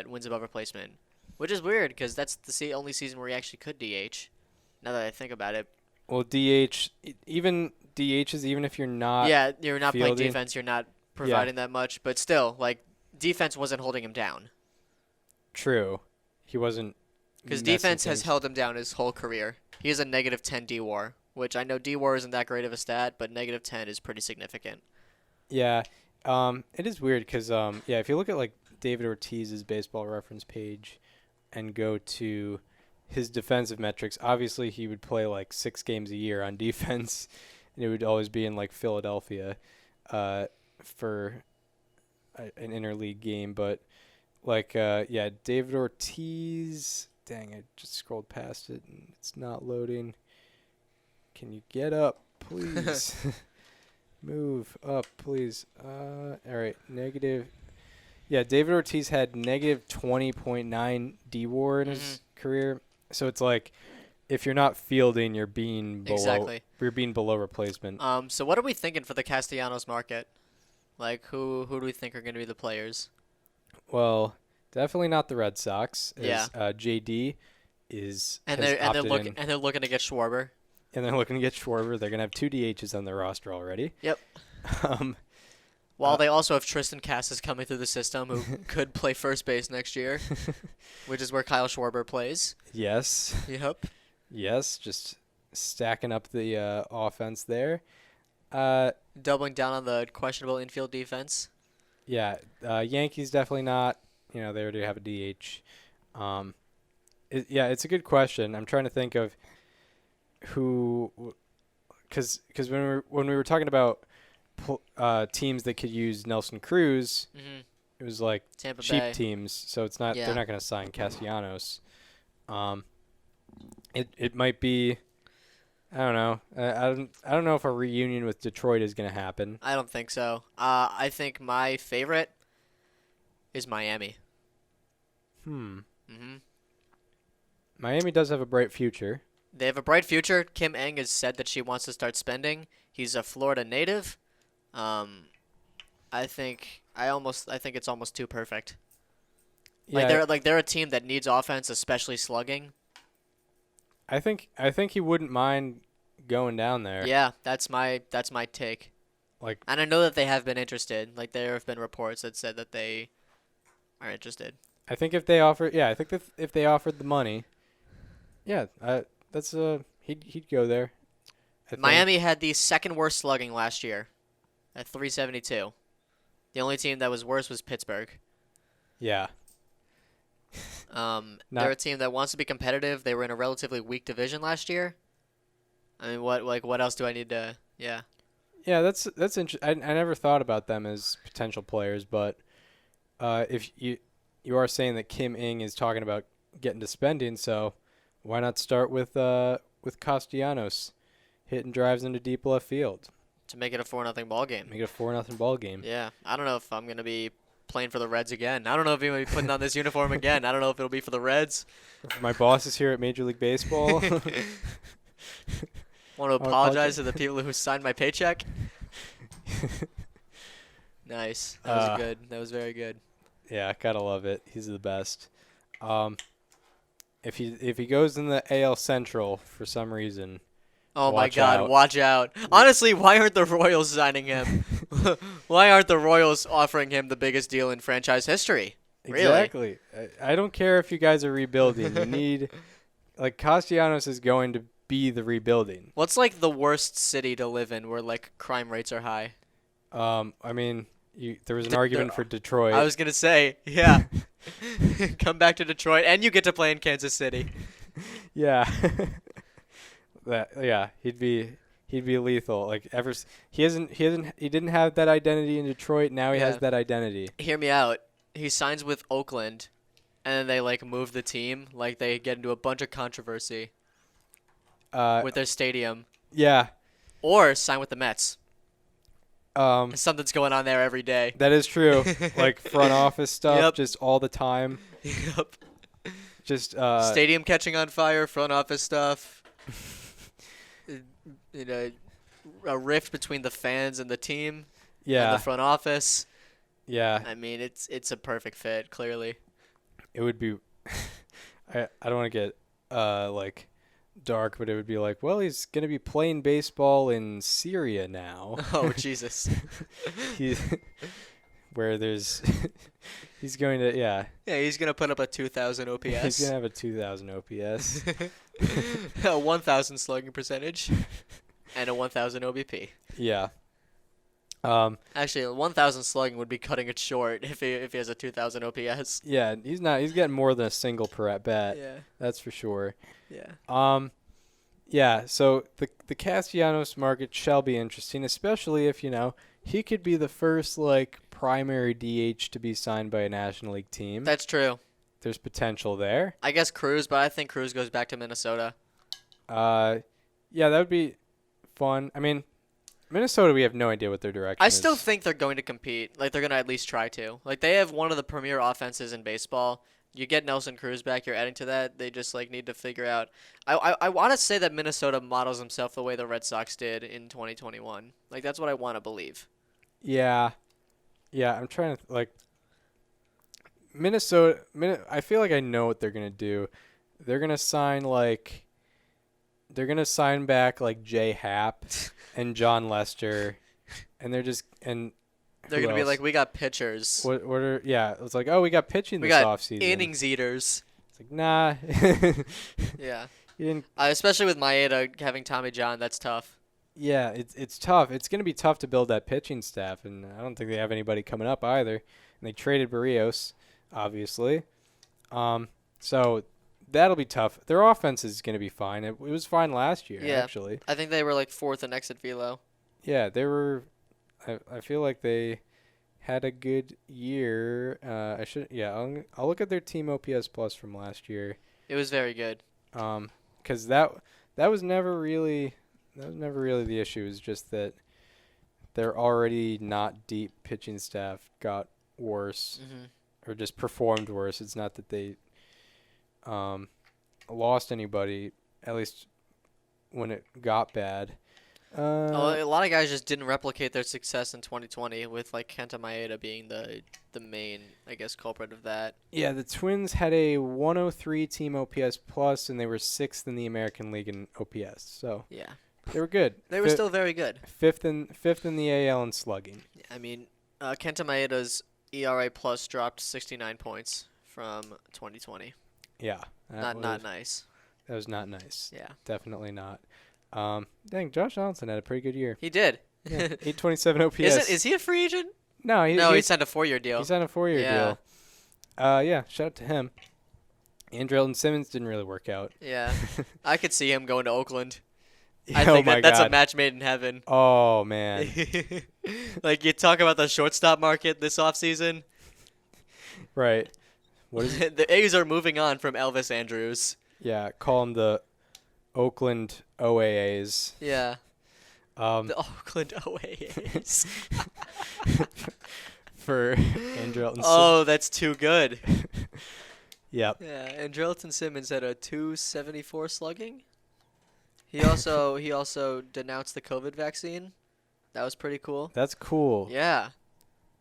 wins above replacement, which is weird because that's the only season where he actually could DH, now that I think about it. Well, DH, even DHs, even if you're not Yeah, you're not playing fielding. defense. You're not providing that much. But still, like, defense wasn't holding him down. True. He wasn't. Because messing defense has things- held him down his whole career. He has a negative 10 D-WAR, which I know D-WAR isn't that great of a stat, but negative 10 is pretty significant. Yeah. It is weird because, if you look at, like, David Ortiz's baseball reference page and go to his defensive metrics, obviously he would play, like, 6 games a year on defense, and it would always be in, like, Philadelphia for an interleague game. But, like, David Ortiz... Dang, I just scrolled past it, and it's not loading. Can you get up, please? Move up, please. All right, negative. Yeah, David Ortiz had negative 20.9 D-WAR in his career. So it's like, if you're not fielding, you're being below. Exactly. You're being below replacement. So what are we thinking for the Castellanos market? Like, who do we think are going to be the players? Well, definitely not the Red Sox. Yeah. JD is And has they're opted looking in. and they're looking to get Schwarber. And they're looking to get Schwarber. They're gonna have 2 DHs on their roster already. Yep. While they also have Tristan Casas coming through the system, who could play first base next year, which is where Kyle Schwarber plays. Yes. Yep. Yes. Just stacking up the offense there. Doubling down on the questionable infield defense. Yeah. Yankees definitely not. They already have a DH. It's a good question. I'm trying to think of who, because when we were talking about teams that could use Nelson Cruz, it was like Tampa cheap Bay. teams. So it's not. Yeah. They're not going to sign Castellanos. It might be. I don't know. I don't know if a reunion with Detroit is going to happen. I don't think so. I think my favorite is Miami. Miami does have a bright future. They have a bright future. Kim Eng has said that she wants to start spending. He's a Florida native. I think it's almost too perfect. Yeah, They're a team that needs offense, especially slugging. I think he wouldn't mind going down there. Yeah, that's my take. Like, And I know that they have been interested. Like, there have been reports that said that they are interested. I think if they offer, if they offered the money, he'd go there. I think. Miami had the second worst slugging last year at 372. The only team that was worse was Pittsburgh. Yeah. They're a team that wants to be competitive. They were in a relatively weak division last year. I mean, what else do I need to? Yeah. Yeah, that's interesting. I never thought about them as potential players, but if you are saying that Kim Ing is talking about getting to spending, so why not start with Castellanos hitting drives into deep left field To make it a 4-0 ball game. make it a 4-0 ball game. Yeah. I don't know if I'm gonna be playing for the Reds again. I don't know if I'm gonna be putting on this uniform again. I don't know if it'll be for the Reds. My boss is here at Major League Baseball. Want to apologize to the people who signed my paycheck. Nice. That was good. That was very good. Yeah, gotta love it. He's the best. If he goes in the AL Central for some reason, Oh my watch God! out. Watch out! Honestly, why aren't the Royals signing him? Why aren't the Royals offering him the biggest deal in franchise history? Really? Exactly. I don't care if you guys are rebuilding. You need, like, Castellanos is going to be the rebuilding. What's like the worst city to live in where like crime rates are high? I mean, there was an argument for Detroit. I was gonna say, yeah. Come back to Detroit, and you get to play in Kansas City. Yeah. He'd be lethal. Like he didn't have that identity in Detroit. Now he has that identity. Hear me out. He signs with Oakland, and then they like move the team. Like they get into a bunch of controversy with their stadium. Yeah. Or sign with the Mets. Something's going on there every day. That is true. Like front office stuff, Yep. just all the time. Yep. Just Stadium catching on fire, front office stuff. A rift between the fans and the team. yeah, And the front office. yeah. I mean, it's a perfect fit. Clearly. It would be. I don't want to get like dark, but it would be like, well, he's gonna be playing baseball in Syria now. Oh Jesus. he, where there's, he's going to Yeah, he's gonna put up a 2,000 OPS. He's gonna have a 2,000 OPS. A 1,000 slugging percentage, and a 1,000 OBP. Yeah. Actually, a 1,000 slugging would be cutting it short if he has a 2,000 OPS. Yeah, he's not. He's getting more than a single per at bat. Yeah. That's for sure. Yeah. Yeah. So the Castellanos market shall be interesting, especially if he could be the first primary DH to be signed by a National League team. That's true. There's potential there. I guess Cruz, but I think Cruz goes back to Minnesota. Yeah, that would be fun. I mean, Minnesota, we have no idea what their direction I is. still think they're going to compete. They're going to at least try to. They have one of the premier offenses in baseball. You get Nelson Cruz back, you're adding to that. They just need to figure out. I want to say that Minnesota models himself the way the Red Sox did in 2021. That's what I want to believe. Yeah. Yeah, I'm trying to Minnesota. I feel like I know what they're gonna do. They're gonna sign They're gonna sign back Jay Happ and John Lester, and they're gonna be like, we got pitchers. What are it's like, oh, we got pitching We this got offseason. innings eaters. It's like, nah. Yeah. You didn't. Especially with Maeda having Tommy John, that's tough. Yeah, it's tough. It's gonna be tough to build that pitching staff, and I don't think they have anybody coming up either. And they traded Barrios, obviously. So that'll be tough. Their offense is going to be fine. It was fine last year, actually. I think they were 4th in exit velo. Yeah, they were. I feel like they had a good year. I'll look at their team OPS plus from last year. It was very good. Because that was never really the issue. It was just that their already not deep pitching staff got worse, or just performed worse. It's not that they lost anybody, at least when it got bad. A lot of guys just didn't replicate their success in 2020, with Kenta Maeda being the main, I guess, culprit of that. Yeah, the Twins had a 103 team OPS plus, and they were 6th in the American League in OPS. So yeah, they were good. They were still very good. Fifth in the AL in slugging. I mean, Kenta Maeda's ERA plus dropped 69 points from 2020. Yeah, not nice. That was not nice. Yeah, definitely not. Dang, Josh Donaldson had a pretty good year. He did. Yeah, 827 OPS. Is he a free agent? No, he signed a 4-year deal. He signed a 4-year deal. Yeah, shout out to him. Andrelton Simmons didn't really work out. Yeah, I could see him going to Oakland. Yeah, I think that's God. a match made in heaven. Oh, man. You talk about the shortstop market this offseason. Right. What is it? The A's are moving on from Elvis Andrews. Yeah, call him the Oakland OAAs. Yeah. The Oakland OAAs. For Andrelton Simmons. Oh, that's too good. Yep. Yeah, Andrelton Simmons had a 274 slugging. He also denounced the COVID vaccine. That was pretty cool. That's cool. Yeah.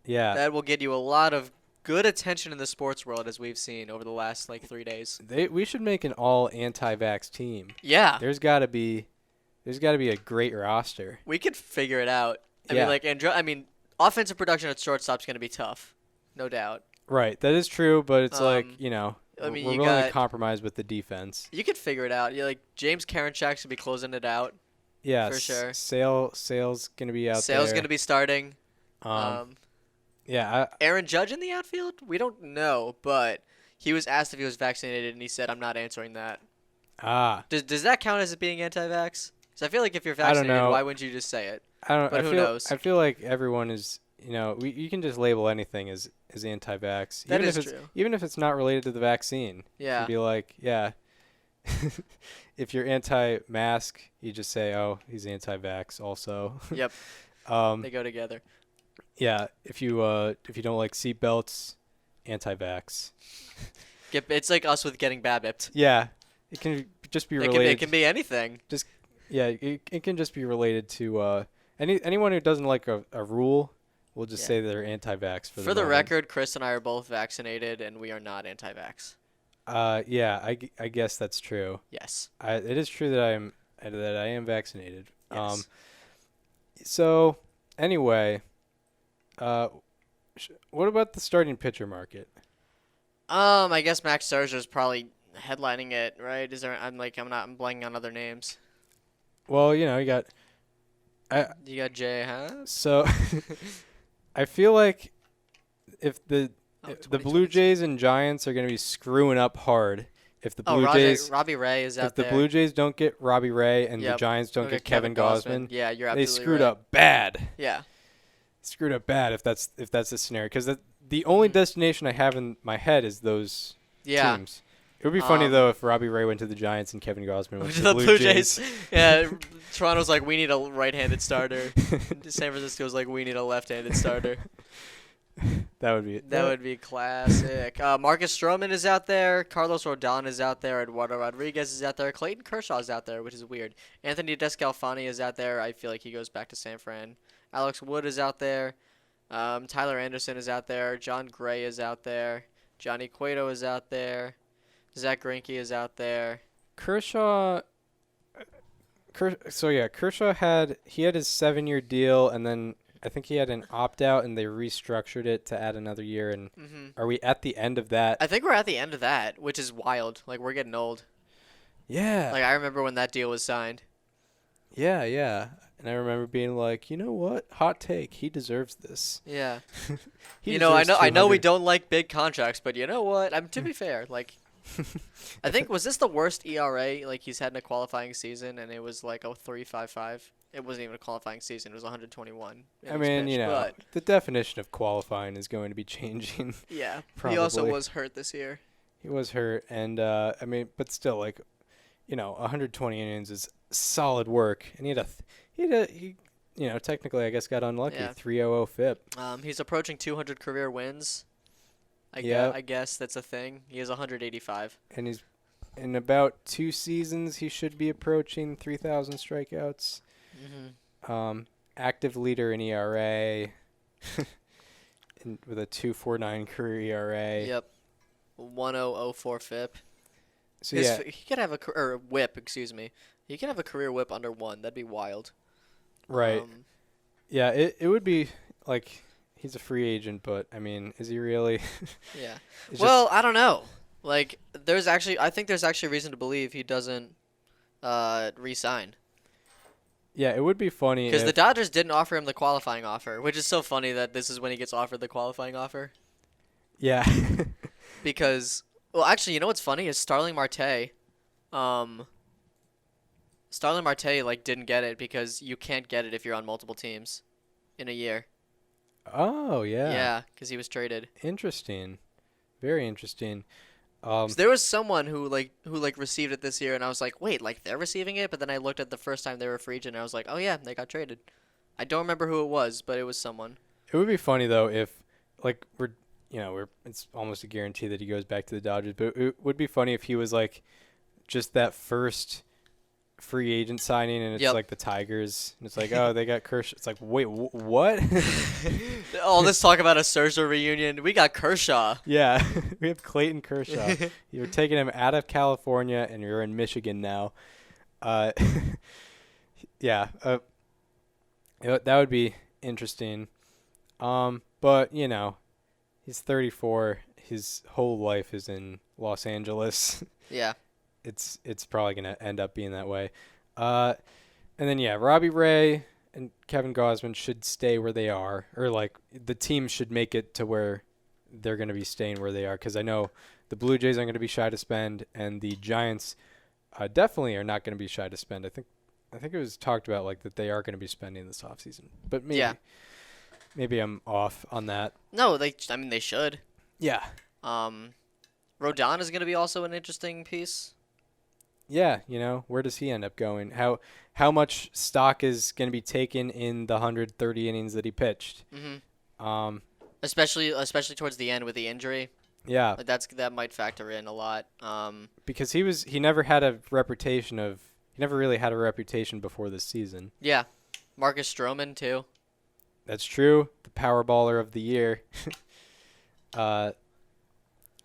Yeah. That will get you a lot of good attention in the sports world, as we've seen over the last 3 days. We should make an all anti-vax team. Yeah. There's got to be a great roster. We could figure it out. Yeah. I mean, offensive production at shortstop's going to be tough, no doubt. Right. That is true, but it's we're you willing to compromise with the defense. You could figure it out. James Karinchak's going to be closing it out. Yeah, for sure. Sale's going to be out there. Sale's going to be starting. Yeah. Aaron Judge in the outfield? We don't know, but he was asked if he was vaccinated, and he said, "I'm not answering that." Does that count as it being anti-vax? Because I feel like if you're vaccinated, why wouldn't you just say it? I don't. But who knows? I feel like everyone is. You can just label anything as anti-vax. That is true. Even if it's not related to the vaccine. Yeah. You'd be like, yeah. If you're anti-mask, you just say, oh, he's anti-vax also. Yep. They go together. Yeah. If you don't like seatbelts, anti-vax. It's like us with getting BABIP'd. Yeah. It can just be related. It can be anything. It can just be related to anyone who doesn't like a rule. We'll just say they're anti-vax for the record, Chris and I are both vaccinated, and we are not anti-vax. Yeah, I guess that's true. Yes. It is true that I am vaccinated. Yes. So anyway, what about the starting pitcher market? I guess Max Scherzer's probably headlining it, right? I'm blanking on other names. Well, you got. You got Jay Haas? So I feel like if the Blue Jays and Giants are going to be screwing up hard, if the Blue Jays Robbie Ray is out if the there. Blue Jays don't get Robbie Ray and the Yep. Giants don't get Kevin Gausman, Yeah, you're they absolutely screwed right. up bad. Yeah. Screwed up bad if that's the scenario, because the only destination I have in my head is those Yeah. teams. It would be funny though if Robbie Ray went to the Giants and Kevin Gausman went to the the Blue Jays. Yeah, Toronto's like, we need a right-handed starter. San Francisco's like, we need a left-handed starter. That would be classic. Marcus Stroman is out there. Carlos Rodon is out there. Eduardo Rodriguez is out there. Clayton Kershaw is out there, which is weird. Anthony Descalfani is out there. I feel like he goes back to San Fran. Alex Wood is out there. Tyler Anderson is out there. John Gray is out there. Johnny Cueto is out there. Zach Greinke is out there. Kershaw had his 7-year deal, and then I think he had an opt-out, and they restructured it to add another year. And are we at the end of that? I think we're at the end of that, which is wild. Like, we're getting old. Yeah. Like, I remember when that deal was signed. Yeah. And I remember being like, you know what? Hot take. He deserves this. Yeah. He I know we don't like big contracts, but you know what? To be fair, like, I think, was this the worst ERA like he's had in a qualifying season, and it was like a 3.55. It wasn't even a qualifying season. It was 121. I mean, the definition of qualifying is going to be changing. Yeah. Probably. He also was hurt this year. He was hurt, and but still, 120 innings is solid work, and he technically, I guess, got unlucky. Yeah. 3.00 FIP. He's approaching 200 career wins. I guess that's a thing. He has 185. And he's in about 2 seasons, he should be approaching 3,000 strikeouts. Active leader in ERA, with a 2.49 career ERA. Yep. 1.004 FIP. So he could have a whip. Excuse me. He could have a career whip under 1. That'd be wild. Right. Yeah. It would be like. He's a free agent, but I mean, is he really? Yeah. Well, I don't know. Like, I think there's actually reason to believe he doesn't re-sign. Yeah, it would be funny because the Dodgers didn't offer him the qualifying offer, which is so funny that this is when he gets offered the qualifying offer. Yeah. Because, well, actually, you know what's funny is Starling Marte didn't get it because you can't get it if you're on multiple teams in a year. Oh, yeah. Yeah, because he was traded. Interesting. Very interesting. There was someone who received it this year, and I was like, wait, like they're receiving it? But then I looked at the first time they were a free agent, and I was like, oh, yeah, they got traded. I don't remember who it was, but it was someone. It would be funny, though, if, like, it's almost a guarantee that he goes back to the Dodgers, but it would be funny if he was, like, just that first free agent signing, and it's like the Tigers, and it's like, oh, they got Kershaw. It's like, wait, what? All this talk about a Scherzer reunion. We got Kershaw. Yeah, we have Clayton Kershaw. You're taking him out of California, and you're in Michigan now. Yeah, that would be interesting. But he's 34. His whole life is in Los Angeles. Yeah. It's probably going to end up being that way. And then, Robbie Ray and Kevin Gausman should stay where they are. Or, like, the team should make it to where they're going to be staying where they are. Because I know the Blue Jays aren't going to be shy to spend. And the Giants definitely are not going to be shy to spend. I think it was talked about, like, that they are going to be spending this offseason. But maybe I'm off on that. No, they should. Yeah. Rodon is going to be also an interesting piece. Yeah, where does he end up going? How much stock is going to be taken in the 130 innings that he pitched? Mm-hmm. Especially towards the end with the injury. Yeah, that might factor in a lot. Because he never really had a reputation before this season. Yeah, Marcus Stroman too. That's true. The power baller of the year.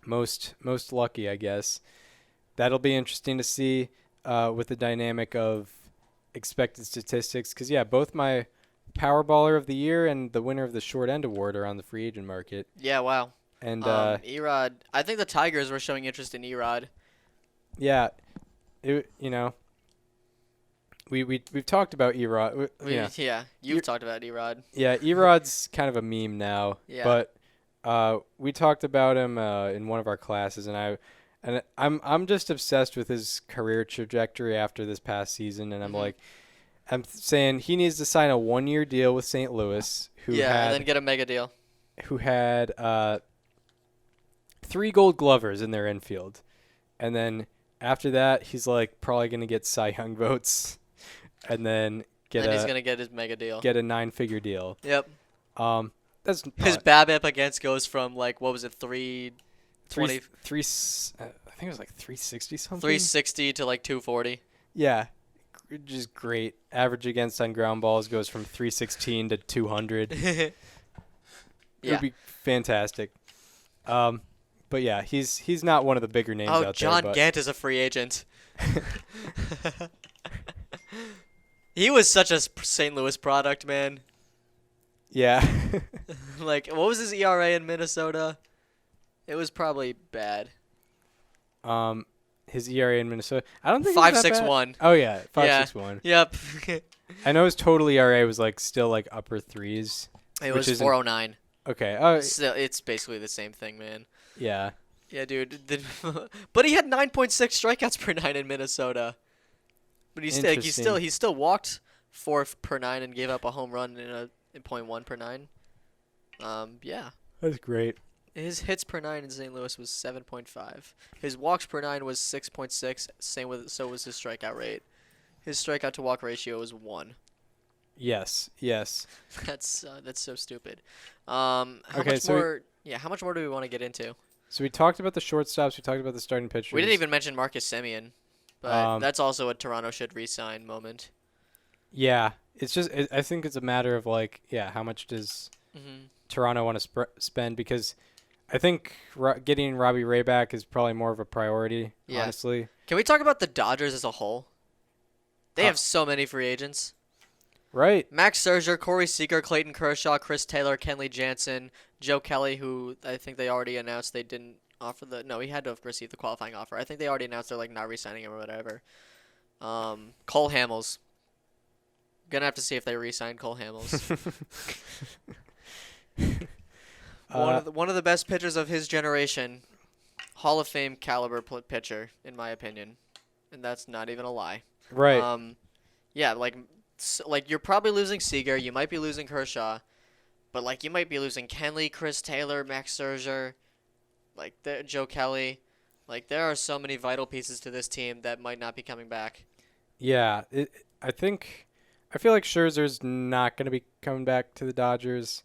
most lucky, I guess. That'll be interesting to see with the dynamic of expected statistics, because both my Powerballer of the Year and the winner of the Short End Award are on the free agent market. Yeah, wow. And Erod, I think the Tigers were showing interest in Erod. yeah, we've talked about Erod. You've talked about Erod. Yeah, Erod's kind of a meme now. Yeah. But we talked about him in one of our classes, and I'm just obsessed with his career trajectory after this past season, and I'm saying he needs to sign a 1-year deal with St. Louis, and then get a mega deal. Who had 3 Gold Glovers in their infield, and then after that he's like probably gonna get Cy Young votes, and then he's gonna get his mega deal. Get a 9-figure deal. Yep. That's his BABIP against goes from like what was it 320? I think it was like 360 something. 360 to like 240. Yeah, just great. Average against on ground balls goes from 316 to 200. It would be fantastic. But yeah, he's not one of the bigger names out there. John Gant is a free agent. He was such a St. Louis product, man. Yeah. Like, what was his ERA in Minnesota? It was probably bad. His ERA in Minnesota, I don't think 5.61. Oh yeah, 5.61. Yep. I know his total ERA was like still like upper threes. It was 4.09. Okay. So it's basically the same thing, man. Yeah. Yeah, dude. But he had 9.6 strikeouts per 9 in Minnesota. But he still walked 4 per 9 and gave up a home run in 0.1 per 9. Yeah. That's great. His hits per 9 in St. Louis was 7.5. His walks per 9 was 6.6. So was his strikeout rate. His strikeout to walk ratio was 1. Yes. That's so stupid. How much more do we want to get into? So we talked about the shortstops. We talked about the starting pitchers. We didn't even mention Marcus Semien, but that's also a Toronto should re-sign moment. Yeah, it's just I think it's a matter of like, how much does Toronto want to spend, because I think getting Robbie Ray back is probably more of a priority, honestly. Can we talk about the Dodgers as a whole? They have so many free agents. Right. Max Scherzer, Corey Seager, Clayton Kershaw, Chris Taylor, Kenley Jansen, Joe Kelly, who I think they already announced they didn't offer he had to have received the qualifying offer. I think they already announced they're like not re-signing him or whatever. Cole Hamels. Gonna have to see if they re-sign Cole Hamels. One of the best pitchers of his generation, Hall of Fame caliber pitcher, in my opinion, and that's not even a lie. Right. Like you're probably losing Seager, you might be losing Kershaw, but like you might be losing Kenley, Chris Taylor, Max Scherzer, like Joe Kelly. Like there are so many vital pieces to this team that might not be coming back. Yeah, I feel like Scherzer's not going to be coming back to the Dodgers.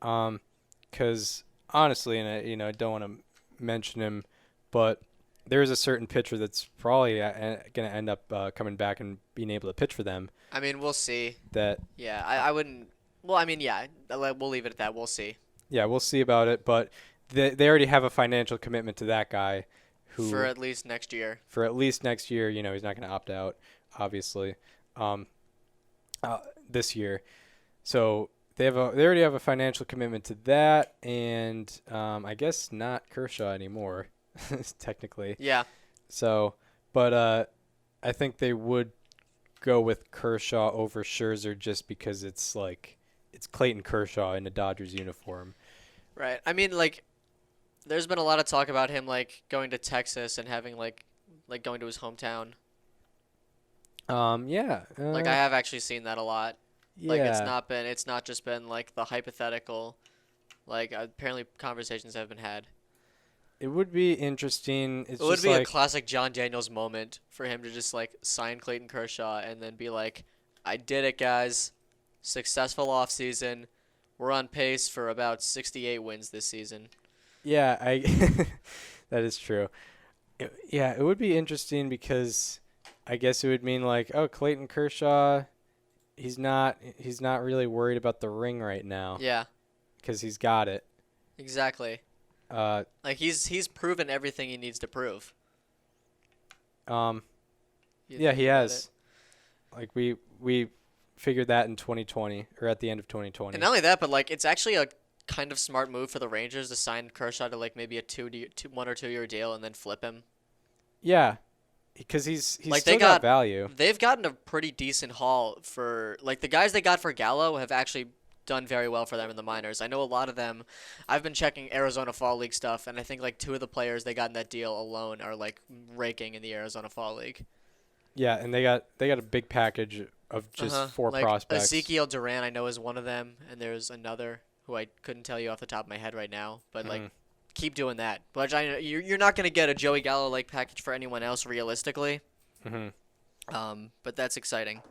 Because honestly, and I don't want to mention him, but there is a certain pitcher that's probably going to end up coming back and being able to pitch for them. I mean, we'll see. Yeah, I wouldn't. Well, I mean, yeah, we'll leave it at that. We'll see. Yeah, we'll see about it, but they already have a financial commitment to that guy. For at least next year. He's not going to opt out, obviously, this year. So they already have a financial commitment to that, and I guess not Kershaw anymore, technically. Yeah. So, but I think they would go with Kershaw over Scherzer just because it's Clayton Kershaw in a Dodgers uniform. Right. I mean, like, there's been a lot of talk about him like going to Texas and having like going to his hometown. Yeah. Like I have actually seen that a lot. Yeah. Like it's not just been like the hypothetical. Like apparently conversations have been had. It would be interesting. It would be a classic John Daniels moment for him to just like sign Clayton Kershaw and then be like, "I did it, guys. Successful offseason. We're on pace for about 68 wins this season." Yeah, that is true. It would be interesting because I guess it would mean like, oh, Clayton Kershaw, he's not really worried about the ring right now. Yeah. Because he's got it. Exactly. Like he's proven everything he needs to prove. Yeah, You he think about has. Like we figured that in 2020 or at the end of 2020. And not only that, but like it's actually a kind of smart move for the Rangers to sign Kershaw to like maybe a 1 or 2 year deal and then flip him. Yeah, because he's Like, still they got got- value. They've gotten a pretty decent haul for like the guys they got for Gallo have actually done very well for them in the minors. I know a lot of them. I've been checking Arizona Fall League stuff, and I think like 2 of the players they got in that deal alone are like raking in the Arizona Fall League. Yeah, and they got a big package of just 4 like prospects. Ezekiel Duran, I know, is one of them, and there's another who I couldn't tell you off the top of my head right now. But like, keep doing that. But you're not gonna get a Joey Gallo like package for anyone else realistically. But that's exciting.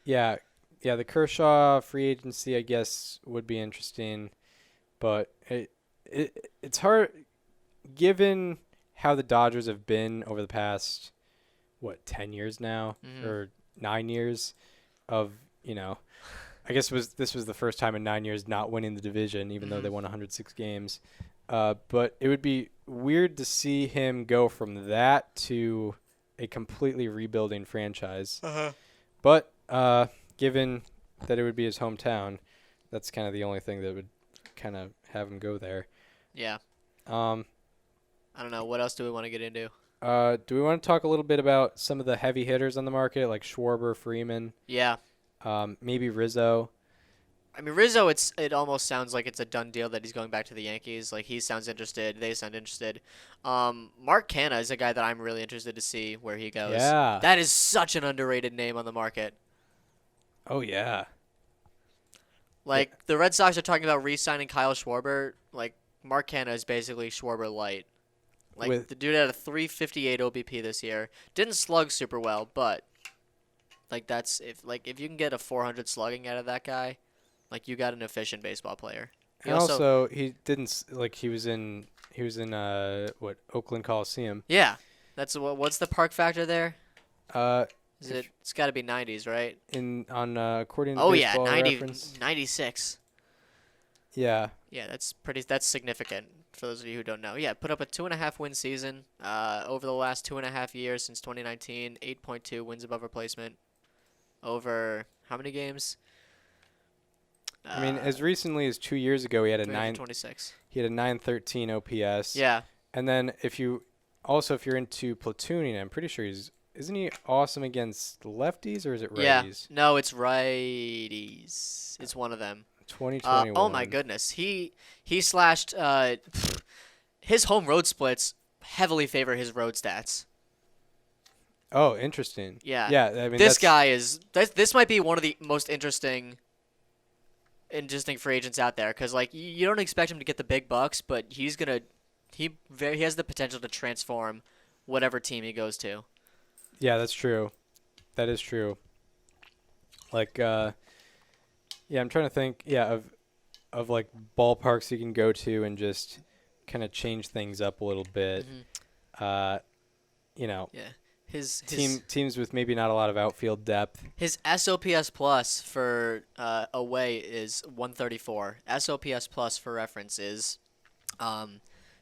Yeah, the Kershaw free agency, I guess, would be interesting, but it's hard given how the Dodgers have been over the past 10 years now or 9 years of, I guess this was the first time in 9 years not winning the division, even though they won 106 games. But it would be weird to see him go from that to a completely rebuilding franchise. But given that it would be his hometown, that's kind of the only thing that would kind of have him go there. Yeah. I don't know. What else do we want to get into? Do we want to talk a little bit about some of the heavy hitters on the market, like Schwarber, Freeman? Yeah. Maybe Rizzo. I mean, Rizzo, it almost sounds like it's a done deal that he's going back to the Yankees. Like, he sounds interested. They sound interested. Mark Canha is a guy that I'm really interested to see where he goes. Yeah. That is such an underrated name on the market. Oh, yeah. Like, the Red Sox are talking about re-signing Kyle Schwarber. Like, Mark Canha is basically Schwarber light. Like, the dude had a 358 OBP this year. Didn't slug super well, but, like, that's if you can get a 400 slugging out of that guy, like, you got an efficient baseball player. And also, he didn't he was in Oakland Coliseum. Yeah, that's what's the park factor there? It's got to be 90s, right? According to Oh yeah, Baseball 90, Reference. 96. Yeah. Yeah, that's significant for those of you who don't know. Yeah, put up a 2.5 win season over the last 2.5 years since 2019. 8.2 wins above replacement over how many games? I mean, as recently as 2 years ago, he had a 926. He had a 913 OPS. Yeah. And then if you're into platooning, I'm pretty sure isn't he awesome against lefties or is it righties? Yeah. No, it's righties. It's one of them. 2021. Oh my goodness. He slashed his home road splits heavily favor his road stats. Oh, interesting. Yeah. Yeah, I mean this might be one of the most interesting free agents out there because like you don't expect him to get the big bucks, but he has the potential to transform whatever team he goes to. Yeah, that's true. That is true. Like I'm trying to think of like ballparks you can go to and just kind of change things up a little bit. Yeah. Teams with maybe not a lot of outfield depth. His SOPS plus for away is 134. SOPS plus for reference is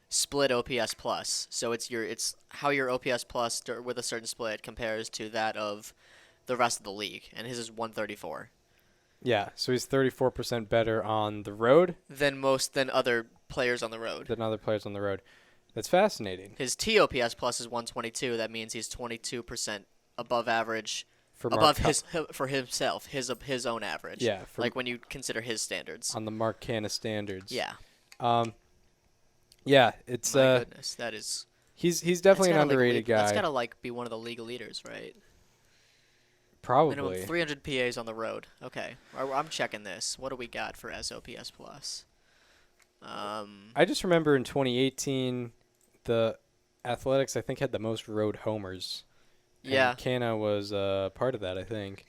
split OPS plus. So it's how your OPS plus with a certain split compares to that of the rest of the league, and his is 134. Yeah, so he's 34% better on the road than other players on the road. That's fascinating. His TOPS plus is 122. That means he's 22% above average for himself, his own average. Yeah, like when you consider his standards. On the Mark Canha standards. Yeah. Yeah, it's my goodness, that is. He's definitely an underrated guy. That's gotta be one of the league leaders, right? Probably. Minimum 300 PAs on the road. Okay, I'm checking this. What do we got for SOPS plus? I just remember in 2018, the Athletics I think had the most road homers. Yeah. And Canha was part of that, I think.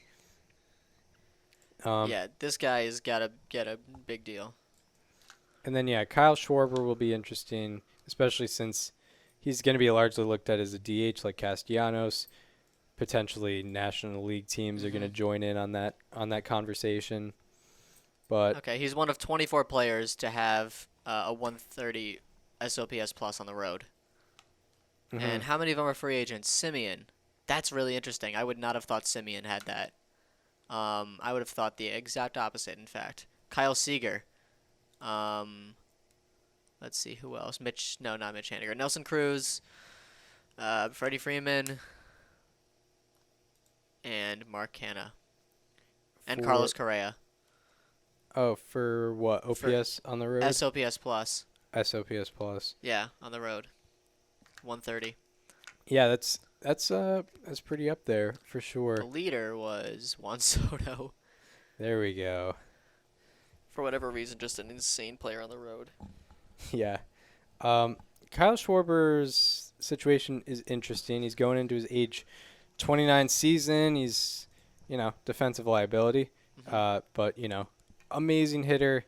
Yeah, this guy has got to get a big deal. And then, Kyle Schwarber will be interesting, especially since he's going to be largely looked at as a DH like Castellanos. Potentially National League teams are going to join in on that conversation. But okay, he's one of 24 players to have a 130 SOPS plus on the road. Mhm. And how many of them are free agents? Simeon. That's really interesting. I would not have thought Simeon had that. I would have thought the exact opposite, in fact. Kyle Seager. Let's see, who else? Not Mitch Haniger. Nelson Cruz, Freddie Freeman, and Mark Canha. And Carlos Correa. Oh, for what? OPS on the road? SOPS plus. SOPS plus. Yeah, on the road. 130. Yeah, that's pretty up there for sure. The leader was Juan Soto. There we go. For whatever reason, just an insane player on the road. Yeah. Kyle Schwarber's situation is interesting. He's going into his age 29 season. He's, defensive liability. But, amazing hitter,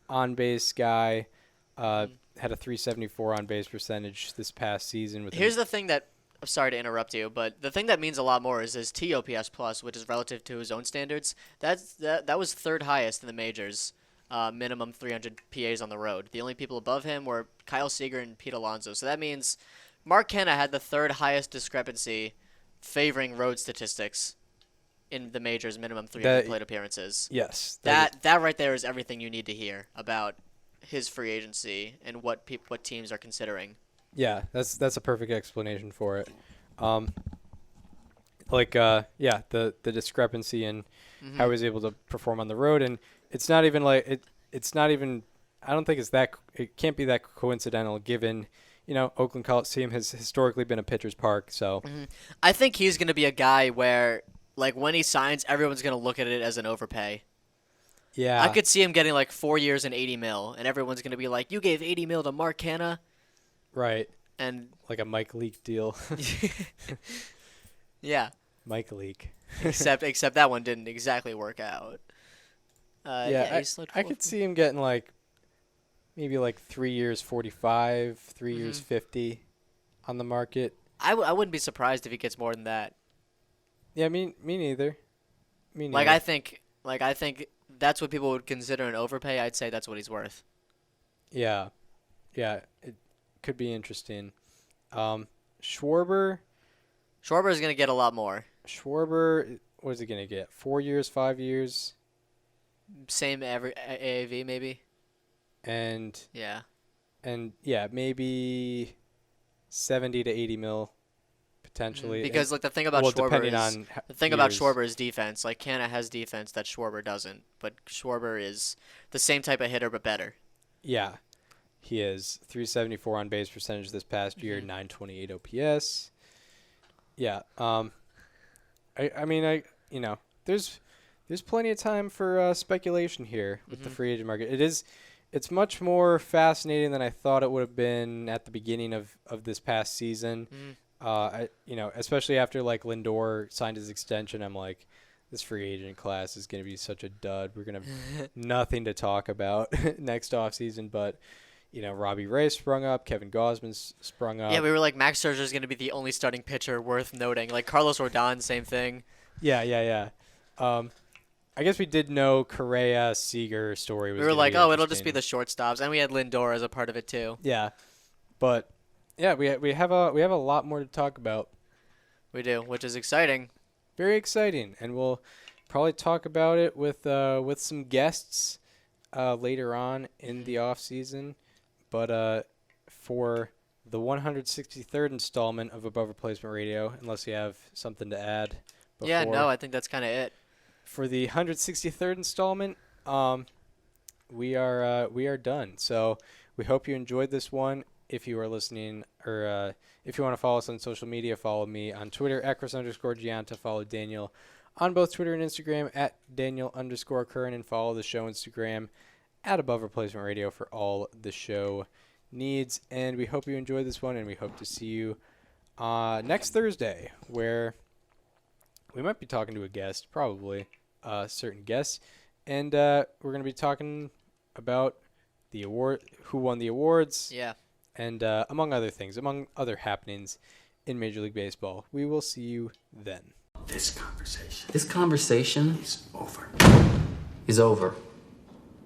on-base guy. Had a 374 on-base percentage this past season. Here's the thing that, I'm sorry to interrupt you, but the thing that means a lot more is his TOPS plus, which is relative to his own standards. That was third highest in the majors. Minimum 300 PAs on the road. The only people above him were Kyle Seager and Pete Alonso. So that means Mark Canha had the third highest discrepancy favoring road statistics in the majors, minimum 300 plate appearances. Yes. That right there is everything you need to hear about his free agency and what teams are considering. Yeah, that's a perfect explanation for it. The discrepancy in how he was able to perform on the road, and it's not even like it's not even. I don't think it can't be that coincidental given, Oakland Coliseum has historically been a pitcher's park. So I think he's going to be a guy where, like, when he signs, everyone's going to look at it as an overpay. Yeah, I could see him getting like 4 years and $80 million, and everyone's going to be like, "You gave $80 million to Mark Canha." Right. And like a Mike Leake deal. Yeah. Mike Leake. except that one didn't exactly work out. I could see him getting maybe 3 years 45, 3 years 50 on the market. I wouldn't be surprised if he gets more than that. Yeah, me neither. I think that's what people would consider an overpay. I'd say that's what he's worth. Yeah, it could be interesting. Schwarber is going to get a lot more. Schwarber, what is he going to get? 4 years, 5 years? Same AAV maybe. And yeah, maybe 70 to 80 mil potentially. Because the thing about Schwarber is defense. Like Canha has defense that Schwarber doesn't, but Schwarber is the same type of hitter but better. Yeah. He is 374 on base percentage this past year, 928 OPS. Yeah. There's plenty of time for speculation here with the free agent market. It's much more fascinating than I thought it would have been at the beginning of this past season. Especially after Lindor signed his extension, I'm like, this free agent class is going to be such a dud. We're going to have nothing to talk about next offseason, but Robbie Ray sprung up. Kevin Gausman sprung up. Yeah, we were like, Max Scherzer is going to be the only starting pitcher worth noting. Like Carlos Rodon, same thing. Yeah. I guess we did know Correa Seager story was. We were like, it'll just be the shortstops, and we had Lindor as a part of it too. Yeah, but yeah, we have a lot more to talk about. We do, which is exciting. Very exciting, and we'll probably talk about it with some guests later on in the off season. But for the 163rd installment of Above Replacement Radio, unless you have something to add. Yeah, no, I think that's kind of it. For the 163rd installment, we are done. So we hope you enjoyed this one. If you are listening, or if you want to follow us on social media, follow me on Twitter at Chris_Gianta. Follow Daniel on both Twitter and Instagram at Daniel_Curran, and follow the show Instagram at Above Replacement Radio for all the show needs. And we hope you enjoyed this one, and we hope to see you next Thursday, where we might be talking to a guest, probably certain guests, and we're going to be talking about the award, who won the awards, and among other things, among other happenings in Major League Baseball. We will see you then. This conversation is over.